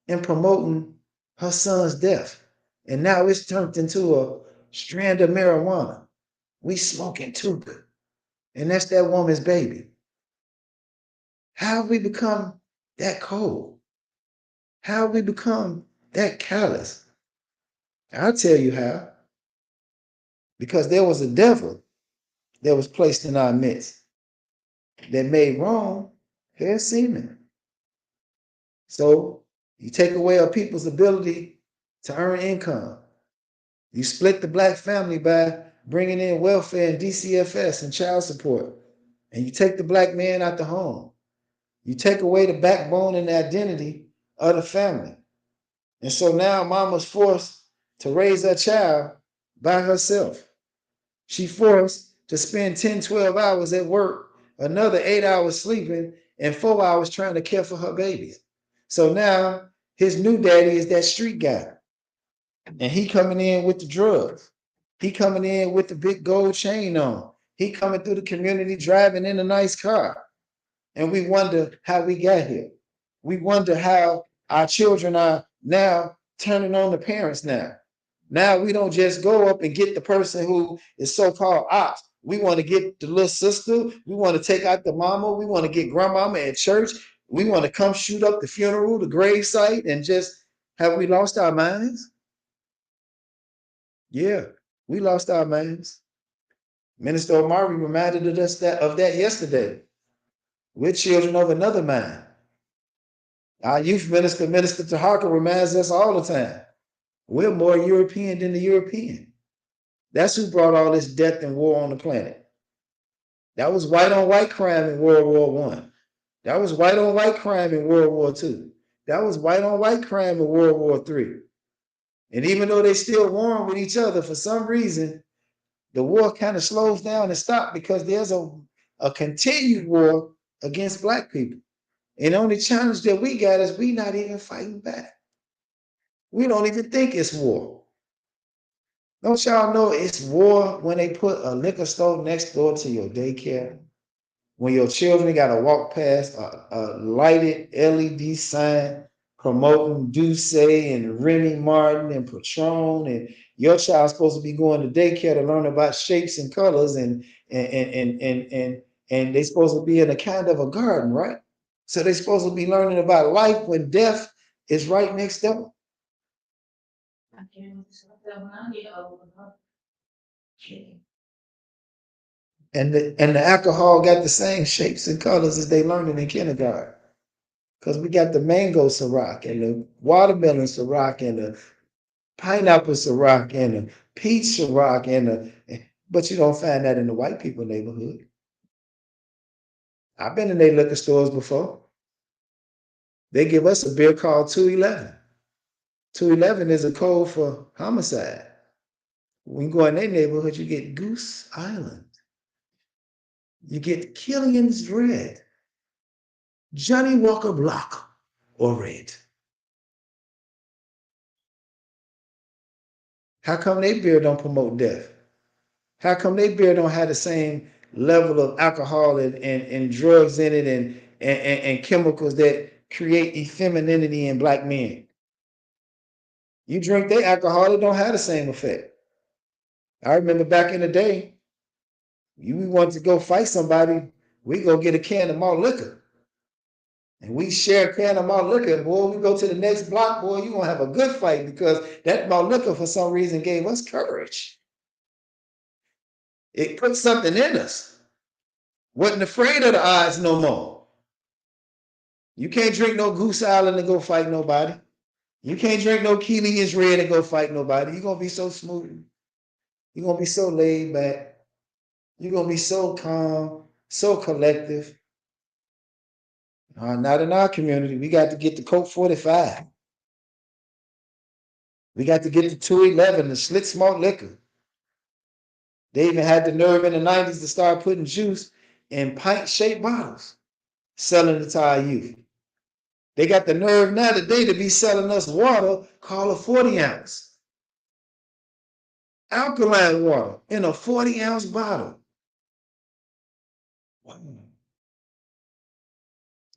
in promoting her son's death? And now it's turned into a strand of marijuana. We smoking too good. And that's that woman's baby. How have we become that cold? How have we become that callous? I'll tell you how. Because there was a devil that was placed in our midst that made wrong fair seeming. So you take away a people's ability to earn income. You split the Black family by bringing in welfare and DCFS and child support. And you take the Black man out the home. You take away the backbone and the identity of the family. And so now mama's forced to raise her child by herself. She forced to spend 10, 12 hours at work, another 8 hours sleeping, and 4 hours trying to care for her babies. So now his new daddy is that street guy. And he coming in with the drugs. He coming in with the big gold chain on. He coming through the community driving in a nice car. And we wonder how we got here. We wonder how our children are now turning on the parents now. Now we don't just go up and get the person who is so-called ops. We want to get the little sister. We want to take out the mama. We want to get grandmama at church. We want to come shoot up the funeral, the grave site, and just have we lost our minds? Yeah, we lost our minds. Minister Omari reminded us of that yesterday. We're children of another mind. Our youth minister, Minister Tahaka, reminds us all the time. We're more European than the European. That's who brought all this death and war on the planet. That was white on white crime in World War I. That was white on white crime in World War II. That was white on white crime in World War III. And even though they still warring with each other, for some reason, the war kind of slows down and stops because there's a continued war against Black people. And the only challenge that we got is we not even fighting back. We don't even think it's war. Don't y'all know it's war when they put a liquor store next door to your daycare? When your children got to walk past a lighted LED sign promoting Douce and Remy Martin and Patron, and your child's supposed to be going to daycare to learn about shapes and colors, and they're supposed to be in a kind of a garden, right? So they're supposed to be learning about life when death is right next door. And the alcohol got the same shapes and colors as they learning in kindergarten. Because we got the mango Ciroc and the watermelon Ciroc and the pineapple Ciroc and the peach Ciroc but you don't find that in the white people neighborhood. I've been in their liquor stores before. They give us a beer called 211. 211 is a code for homicide. When you go in their neighborhood, you get Goose Island. You get Killian's Dread, Johnny Walker Block, or Red. How come their beer don't promote death? How come their beer don't have the same level of alcohol and drugs in it and chemicals that create effemininity in Black men? You drink their alcohol, it don't have the same effect. I remember back in the day, we wanted to go fight somebody, we go get a can of malt liquor. And we share a can of malt liquor. Boy, we go to the next block, boy, you're going to have a good fight because that malt liquor for some reason gave us courage. It put something in us. Wasn't afraid of the odds no more. You can't drink no Goose Island and go fight nobody. You can't drink no Killian's Red and go fight nobody. You're going to be so smooth. You're going to be so laid back. You're going to be so calm, so collective. Not in our community. We got to get the Coke 45. We got to get the 211, the Schlitz malt liquor. They even had the nerve in the 90s to start putting juice in pint-shaped bottles, selling it to our youth. They got the nerve now today to be selling us water called a 40-ounce. Alkaline water in a 40-ounce bottle.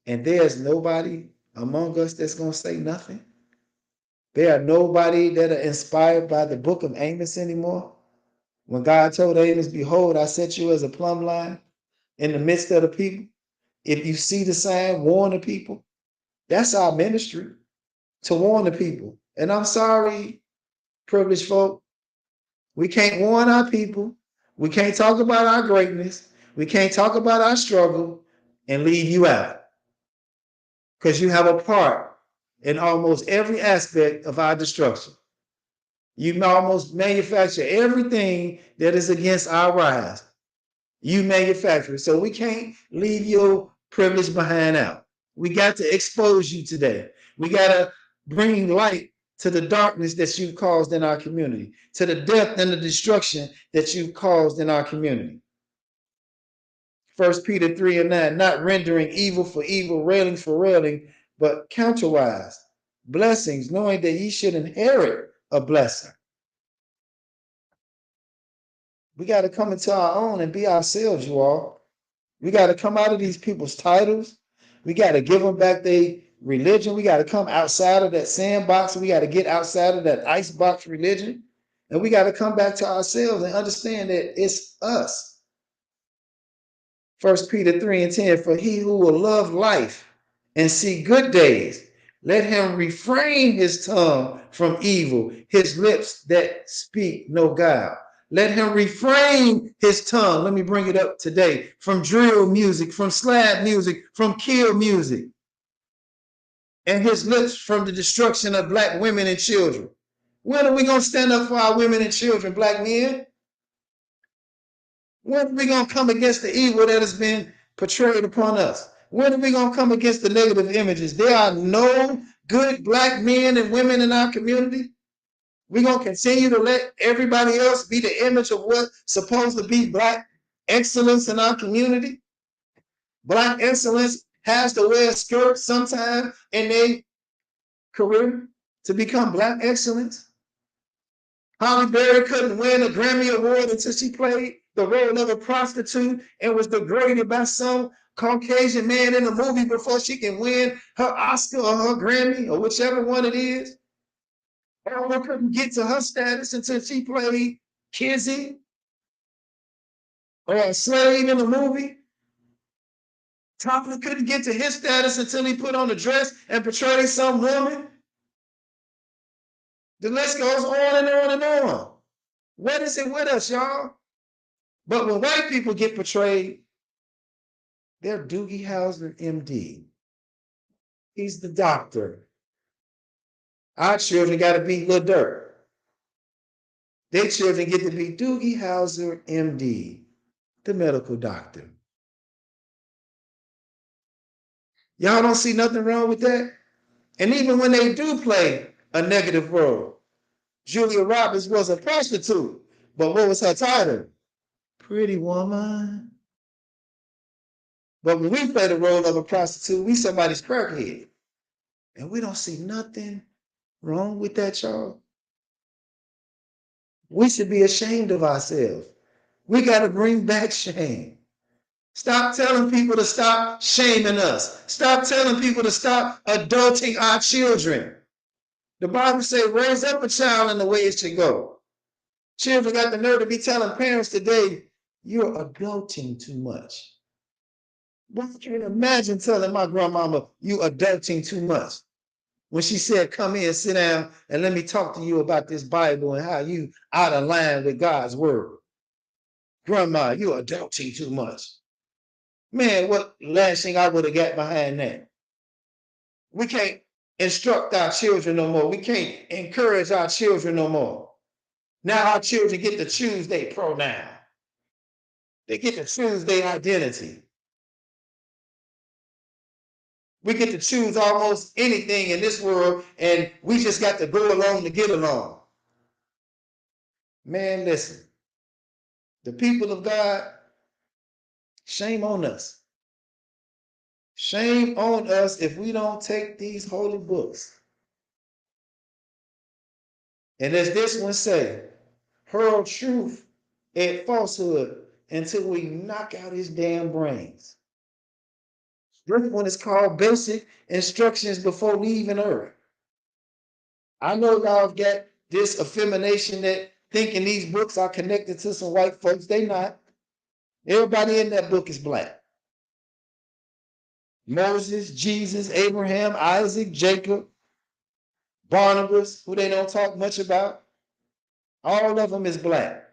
And there's nobody among us that's going to say nothing. There are nobody that are inspired by the book of Amos anymore. When God told Amos, behold, I set you as a plumb line in the midst of the people. If you see the sign, warn the people. That's our ministry, to warn the people. And I'm sorry, privileged folk, we can't warn our people. We can't talk about our greatness. We can't talk about our struggle and leave you out. Because you have a part in almost every aspect of our destruction. You almost manufacture everything that is against our rise. You manufacture it. So we can't leave your privilege behind out. We got to expose you today. We got to bring light to the darkness that you've caused in our community, to the death and the destruction that you've caused in our community. 1 Peter 3:9, not rendering evil for evil, railing for railing, but counterwise, blessings, knowing that ye should inherit a blessing. We got to come into our own and be ourselves, you all. We got to come out of these people's titles. We got to give them back their religion. We got to come outside of that sandbox. We got to get outside of that icebox religion. And we got to come back to ourselves and understand that it's us. 1 Peter 3:10, for he who will love life and see good days. Let him refrain his tongue from evil, his lips that speak no guile. Let him refrain his tongue. Let me bring it up today from drill music, from slab music, from kill music, and his lips from the destruction of black women and children. When are we going to stand up for our women and children, black men? When are we going to come against the evil that has been portrayed upon us? When are we going to come against the negative images? There are no good black men and women in our community. We're going to continue to let everybody else be the image of what's supposed to be black excellence in our community. Black excellence has to wear a skirt sometime in their career to become black excellence. Holly Berry couldn't win a Grammy Award until she played the role of a prostitute and was degraded by some Caucasian man in the movie before she can win her Oscar or her Grammy or whichever one it is. Oprah couldn't get to her status until she played Kizzy or a slave in the movie. Toppler couldn't get to his status until he put on a dress and portrayed some woman. The list goes on and on and on. What is it with us, y'all? But when white people get portrayed, they're Doogie Howser, MD. He's the doctor. Our children got to be Lil Durk. Their children get to be Doogie Howser, MD, the medical doctor. Y'all don't see nothing wrong with that? And even when they do play a negative role, Julia Roberts was a prostitute, but what was her title? Pretty Woman. But when we play the role of a prostitute, we somebody's crackhead. And we don't see nothing wrong with that, y'all. We should be ashamed of ourselves. We got to bring back shame. Stop telling people to stop shaming us. Stop telling people to stop adulting our children. The Bible says, raise up a child in the way it should go. Children got the nerve to be telling parents today, you're adulting too much. I can't imagine telling my grandmama, you adulting too much. When she said, come here, sit down, and let me talk to you about this Bible and how you out of line with God's word. Grandma, you adulting too much. Man, what lashing I would have got behind that. We can't instruct our children no more. We can't encourage our children no more. Now our children get to choose their pronoun. They get to choose their identity. We get to choose almost anything in this world, and we just got to go along to get along. Man, listen. The people of God, shame on us. Shame on us if we don't take these holy books. And as this one say, hurl truth and falsehood until we knock out his damn brains. This one is called Basic Instructions Before Leaving Earth. I know y'all got this affirmation that thinking these books are connected to some white folks. They not. Everybody in that book is black. Moses, Jesus, Abraham, Isaac, Jacob, Barnabas, who they don't talk much about. All of them is black.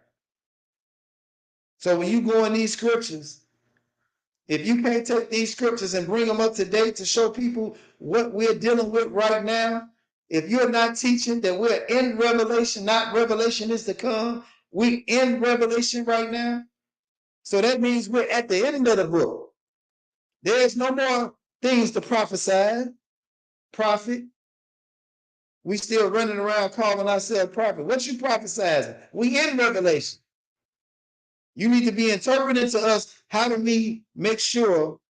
So when you go in these scriptures, if you can't take these scriptures and bring them up to date to show people what we're dealing with right now, if you're not teaching that we're in Revelation, not Revelation is to come, we're in Revelation right now. So that means we're at the end of the book. There's no more things to prophesy, prophet. We still running around calling ourselves prophet. What you prophesizing? We in Revelation. You need to be interpreting to us how do we make sure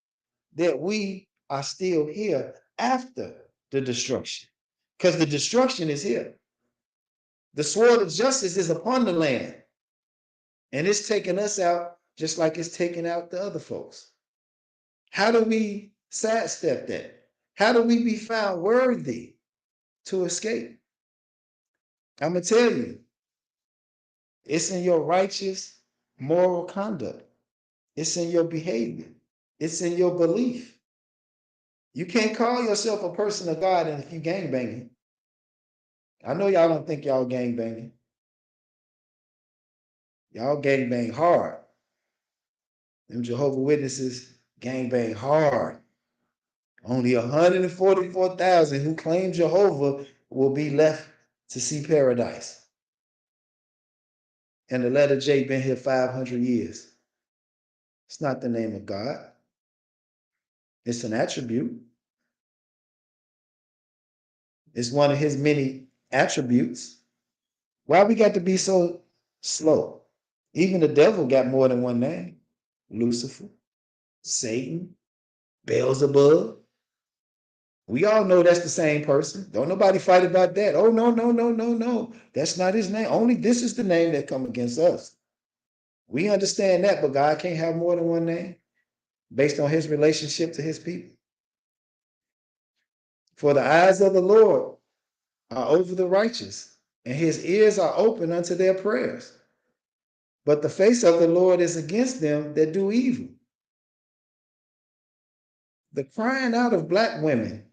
that we are still here after the destruction. Because the destruction is here. The sword of justice is upon the land. And it's taking us out just like it's taking out the other folks. How do we sidestep that? How do we be found worthy to escape? I'm going to tell you, it's in your righteous moral conduct. It's in your behavior. It's in your belief. You can't call yourself a person of God and if you gang banging. I know y'all don't think y'all gang banging. Y'all gang bang hard. Them Jehovah Witnesses gang bang hard. Only 144,000 who claim Jehovah will be left to see paradise. And the letter J been here 500 years. It's not the name of God. It's an attribute. It's one of his many attributes. Why we got to be so slow? Even the devil got more than one name. Lucifer, Satan, Beelzebub. We all know that's the same person. Don't nobody fight about that. Oh, no, no, no, no, no. That's not his name. Only this is the name that come against us. We understand that, but God can't have more than one name based on his relationship to his people. For the eyes of the Lord are over the righteous, and his ears are open unto their prayers. But the face of the Lord is against them that do evil. The crying out of black women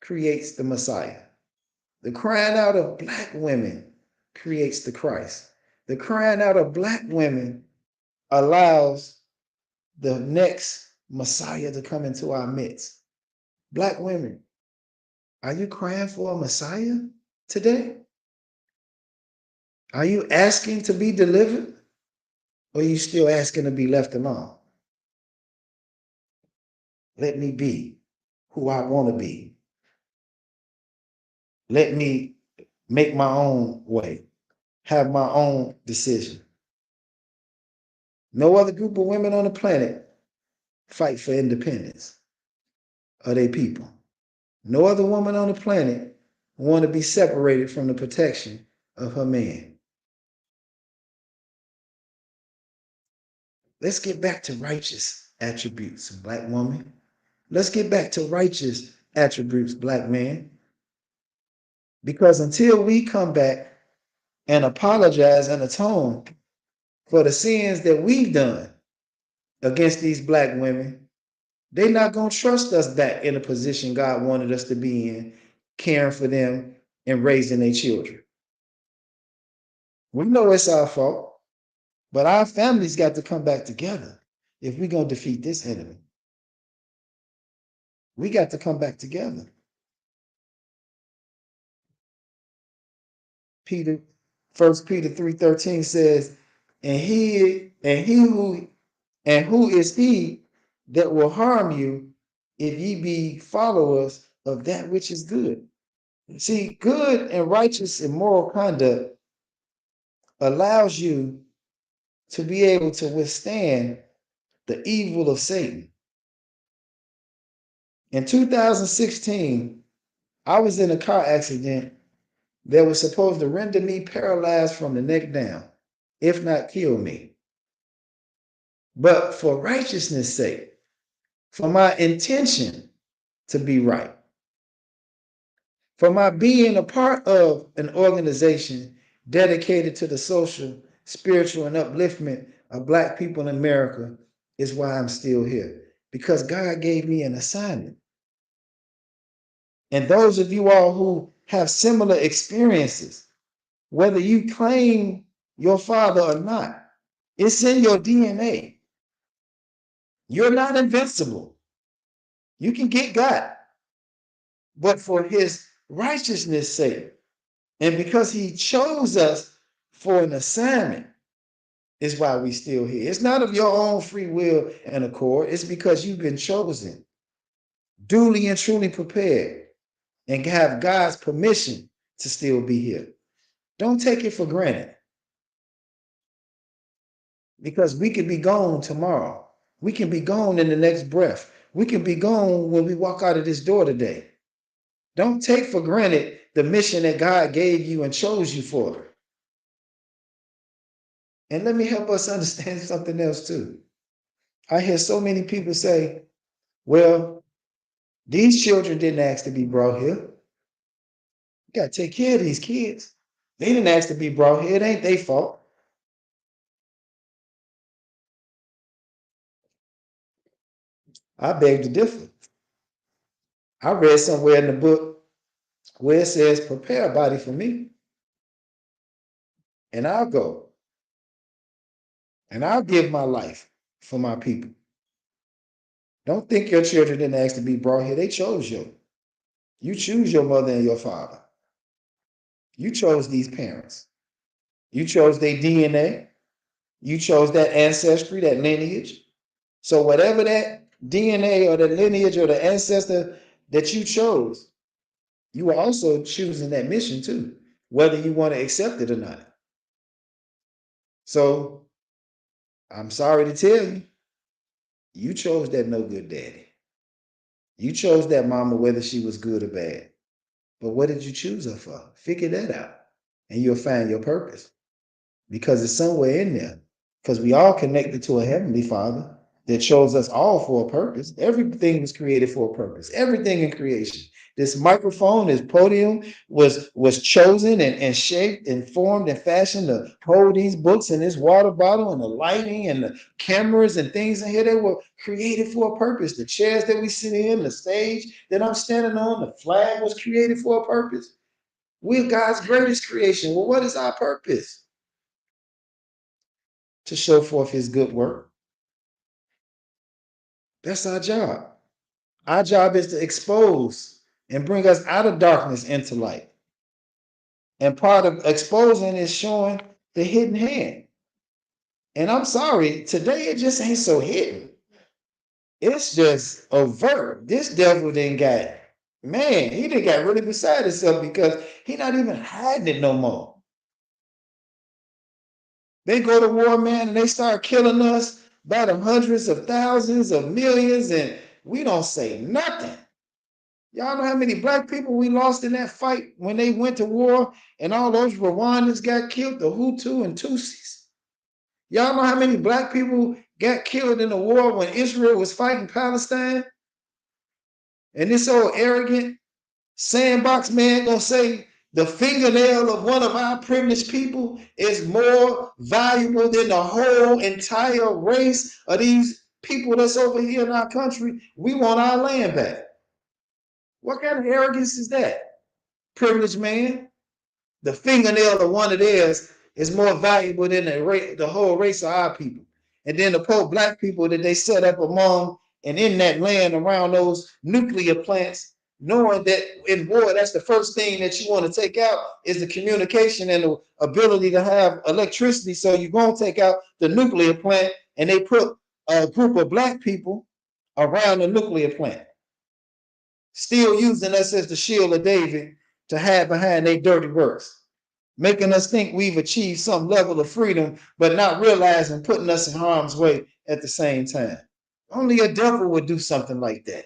creates the Messiah. The crying out of black women creates the Christ. The crying out of black women allows the next Messiah to come into our midst. Black women, are you crying for a Messiah today? Are you asking to be delivered? Or are you still asking to be left alone? Let me be who I want to be. Let me make my own way, have my own decision. No other group of women on the planet fight for independence of their people. No other woman on the planet want to be separated from the protection of her man. Let's get back to righteous attributes, black woman. Let's get back to righteous attributes, black man. Because until we come back and apologize and atone for the sins that we've done against these black women, they're not going to trust us back in a position God wanted us to be in, caring for them and raising their children. We know it's our fault, but our families got to come back together if we're going to defeat this enemy. We got to come back together. Peter, 1 Peter 3:13 says, who is he that will harm you if ye be followers of that which is good? See, good and righteous and moral conduct allows you to be able to withstand the evil of Satan. In 2016, I was in a car accident that was supposed to render me paralyzed from the neck down, if not kill me. But for righteousness' sake, for my intention to be right, for my being a part of an organization dedicated to the social, spiritual, and upliftment of Black people in America is why I'm still here. Because God gave me an assignment. And those of you all who have similar experiences, whether you claim your father or not, it's in your DNA. You're not invincible. You can get got. But for his righteousness' sake, and because he chose us for an assignment, is why we still here. It's not of your own free will and accord. It's because you've been chosen, duly and truly prepared, and have God's permission to still be here. Don't take it for granted. Because we could be gone tomorrow. We can be gone in the next breath. We can be gone when we walk out of this door today. Don't take for granted the mission that God gave you and chose you for. And let me help us understand something else too. I hear so many people say, well, these children didn't ask to be brought here. You got to take care of these kids. They didn't ask to be brought here. It ain't their fault. I beg to differ. I read somewhere in the book where it says, prepare a body for me, and I'll go, and I'll give my life for my people. Don't think your children didn't ask to be brought here. They chose you. You choose your mother and your father. You chose these parents. You chose their DNA. You chose that ancestry, that lineage. So whatever that DNA or the lineage or the ancestor that you chose, you are also choosing that mission too, whether you want to accept it or not. So I'm sorry to tell you, you chose that no good daddy. You chose that mama, whether she was good or bad. But what did you choose her for? Figure that out, and you'll find your purpose, because it's somewhere in there. Because we all connected to a heavenly Father that chose us all for a purpose. Everything was created for a purpose. Everything in creation. This microphone, this podium was chosen and shaped and formed and fashioned to hold these books and this water bottle and the lighting and the cameras and things in here. They were created for a purpose. The chairs that we sit in, the stage that I'm standing on, the flag was created for a purpose. We're God's greatest creation. Well, what is our purpose? To show forth his good work. That's our job. Our job is to expose and bring us out of darkness into light. And part of exposing is showing the hidden hand. And I'm sorry, today it just ain't so hidden. It's just overt. This devil didn't got, man, he didn't got really beside himself because he not even hiding it no more. They go to war, man, and they start killing us by the hundreds of thousands of millions, and we don't say nothing. Y'all know how many black people we lost in that fight when they went to war and all those Rwandans got killed, the Hutu and Tutsis? Y'all know how many black people got killed in the war when Israel was fighting Palestine? And this old arrogant sandbox man gonna say the fingernail of one of our privileged people is more valuable than the whole entire race of these people that's over here in our country. We want our land back. What kind of arrogance is that? Privileged man. The fingernail of one of theirs is more valuable than the whole race of our people. And then the poor black people that they set up among and in that land around those nuclear plants, knowing that in war, that's the first thing that you want to take out is the communication and the ability to have electricity. So you're going to take out the nuclear plant, and they put a group of black people around the nuclear plant, still using us as the shield of David to hide behind their dirty works, making us think we've achieved some level of freedom, but not realizing putting us in harm's way at the same time. Only a devil would do something like that.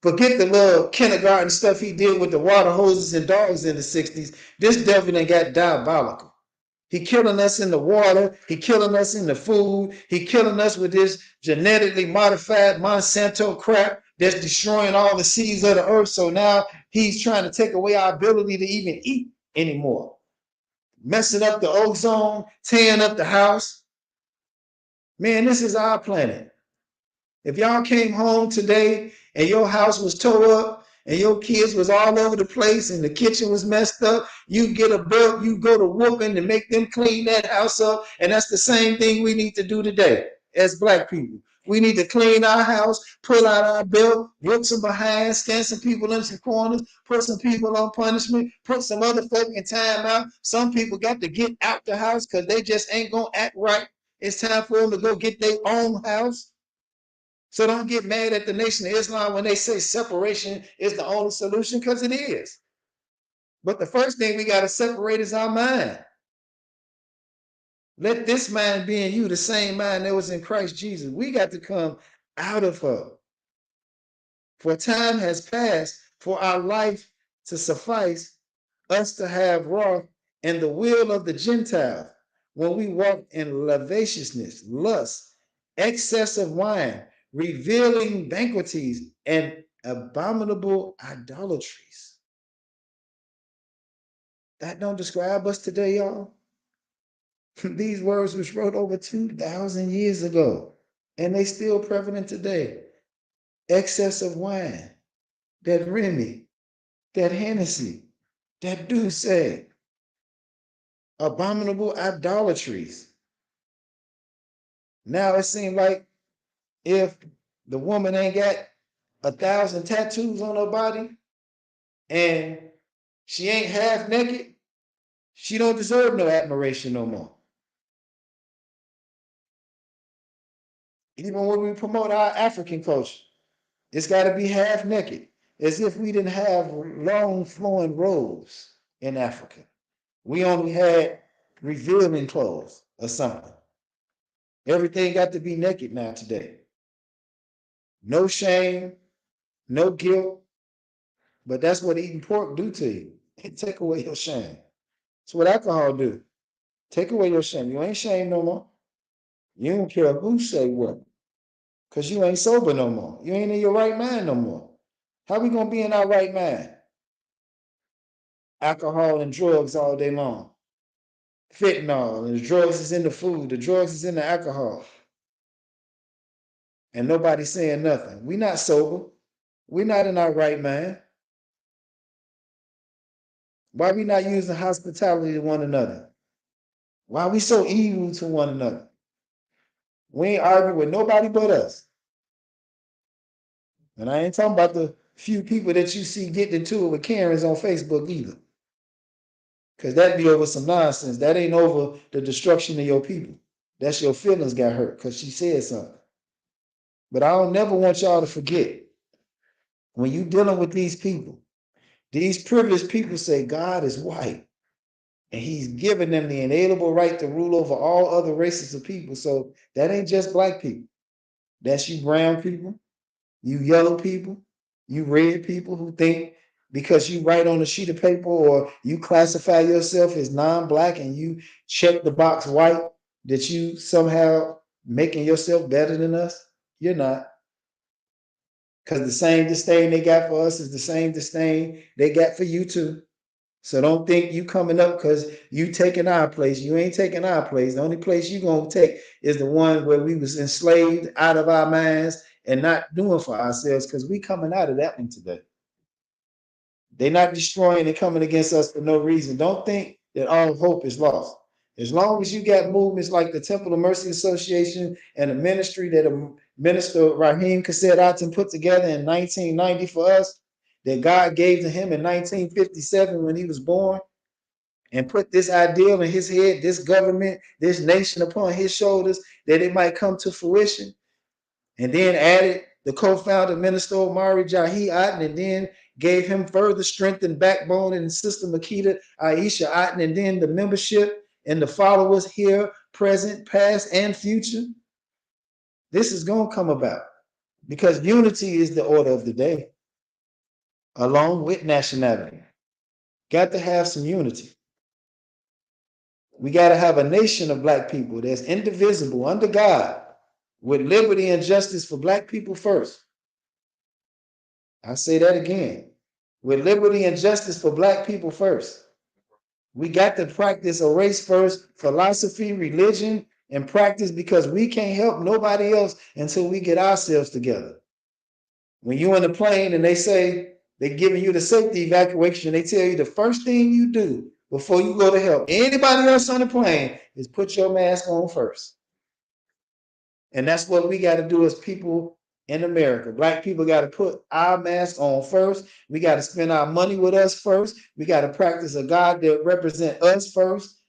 Forget the little kindergarten stuff he did with the water hoses and dogs in the 60s. This devil done got diabolical. He killing us in the water. He killing us in the food. He killing us with this genetically modified Monsanto crap that's destroying all the seeds of the earth. So now he's trying to take away our ability to even eat anymore. Messing up the ozone, tearing up the house. Man, this is our planet. If y'all came home today and your house was tore up and your kids was all over the place and the kitchen was messed up, you get a belt, you go to whooping and make them clean that house up. And that's the same thing we need to do today as black people. We need to clean our house, pull out our belt, whoop some behind, stand some people in some corners, put some people on punishment, put some other folk in time out. Some people got to get out the house because they just ain't going to act right. It's time for them to go get their own house. So don't get mad at the Nation of Islam when they say separation is the only solution, because it is. But the first thing we got to separate is our mind. Let this mind be in you, the same mind that was in Christ Jesus. We got to come out of her. For time has passed for our life to suffice us to have wrath and the will of the Gentiles when we walk in lasciviousness, lust, excess of wine, revealing banqueties, and abominable idolatries. That don't describe us today, y'all. These words was wrote over 2,000 years ago, and they still prevalent today. excess of wine, that Remy, that Hennessy, that Douce, abominable idolatries. Now it seems like if the woman ain't got 1,000 tattoos on her body and she ain't half naked, she don't deserve no admiration no more. Even when we promote our African culture, it's got to be half naked, as if we didn't have long flowing robes in Africa. We only had revealing clothes or something. Everything got to be naked now today. No shame, no guilt, but that's what eating pork do to you. It take away your shame. That's what alcohol do. Take away your shame. You ain't shame no more. You don't care who say what, because you ain't sober no more. You ain't in your right mind no more. How we gonna be in our right mind? Alcohol and drugs all day long. Fentanyl, and the drugs is in the food, the drugs is in the alcohol. And nobody's saying nothing. We not sober. We're not in our right mind. Why we not using hospitality to one another? Why we so evil to one another? We ain't arguing with nobody but us. And I ain't talking about the few people that you see getting into it with Karens on Facebook either. Because that'd be over some nonsense. That ain't over the destruction of your people. That's your feelings got hurt because she said something. But I don't never want y'all to forget, when you dealing with these people, these privileged people say God is white. And he's given them the inalienable right to rule over all other races of people. So that ain't just black people. That's you brown people, you yellow people, you red people who think because you write on a sheet of paper or you classify yourself as non-black and you check the box white, that you somehow making yourself better than us. You're not. Because the same disdain they got for us is the same disdain they got for you too. So don't think you coming up because you taking our place. You ain't taking our place. The only place you gonna take is the one where we was enslaved out of our minds and not doing for ourselves, because we coming out of that one today. They're not destroying and coming against us for no reason. Don't think that all hope is lost. As long as you got movements like the Temple of Mercy Association and the ministry that Minister Hakeim Aton put together in 1990 for us, that God gave to him in 1957 when he was born, and put this ideal in his head, this government, this nation upon his shoulders, that it might come to fruition. And then added the co-founder, Minister Omari Jahi Aton, and then gave him further strength and backbone, and Sister Makita Aisha Aton, and then the membership and the followers here, present, past, and future. This is going to come about because unity is the order of the day, along with nationality. Got to have some unity. We got to have a nation of black people that's indivisible under God, with liberty and justice for black people first. I say that again, with liberty and justice for black people first. We got to practice a race first philosophy, religion, and practice, because we can't help nobody else until we get ourselves together. When you're in the plane and they say they're giving you the safety evacuation, they tell you the first thing you do before you go to help anybody else on the plane is put your mask on first. And that's what we got to do as people in America. Black people got to put our mask on first. We got to spend our money with us first. We got to practice a God that represents us first,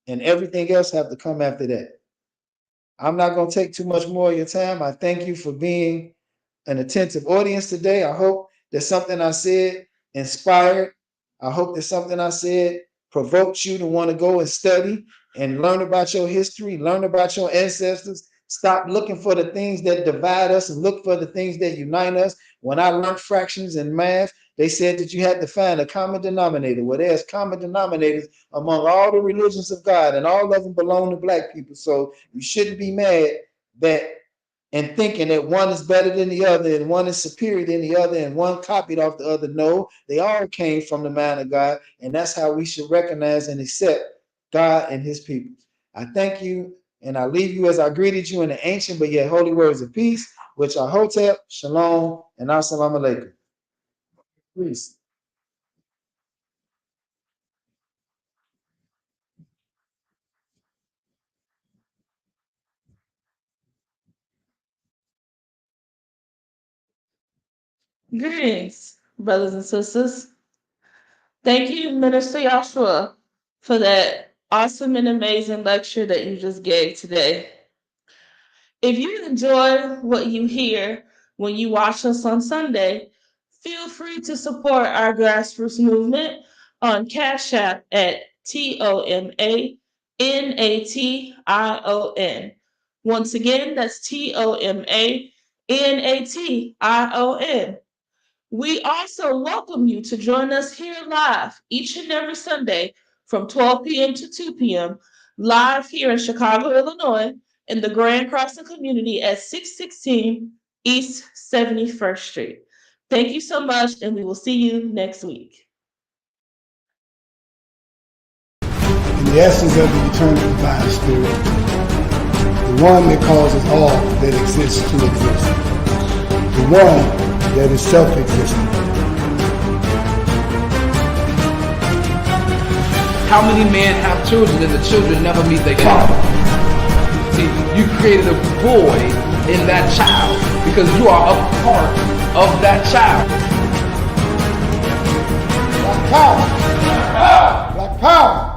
and everything else have to come after that. I'm not going to take too much more of your time. I thank you for being an attentive audience today. I hope that something I said inspired. I hope that something I said provoked you to want to go and study and learn about your history, learn about your ancestors. Stop looking for the things that divide us and look for the things that unite us. When I learned fractions and math, they said that you had to find a common denominator. Well, there's common denominators among all the religions of God, and all of them belong to black people. So you shouldn't be mad that and thinking that one is better than the other and one is superior than the other and one copied off the other. No, they all came from the mind of God, and that's how we should recognize and accept God and his people. I thank you, And I leave you as I greeted you in the ancient but yet holy words of peace, which are Hotep, Shalom, and Assalamu alaikum. Please. Greetings, brothers and sisters. Thank you, Minister Yashua, for that awesome and amazing lecture that you just gave today. If you enjoy what you hear when you watch us on Sunday, feel free to support our grassroots movement on Cash App at TOMANATION. Once again, that's TOMANATION. We also welcome you to join us here live each and every Sunday from 12 p.m. to 2 p.m. live here in Chicago, Illinois, in the Grand Crossing community at 616 East 71st Street. Thank you so much, and we will see you next week. In the essence of the eternal divine spirit, the one that causes all that exists to exist, the one that is self-existent. How many men have children and the children never meet their father? See, you created a void in that child because you are a part of that child. Black power! Black power!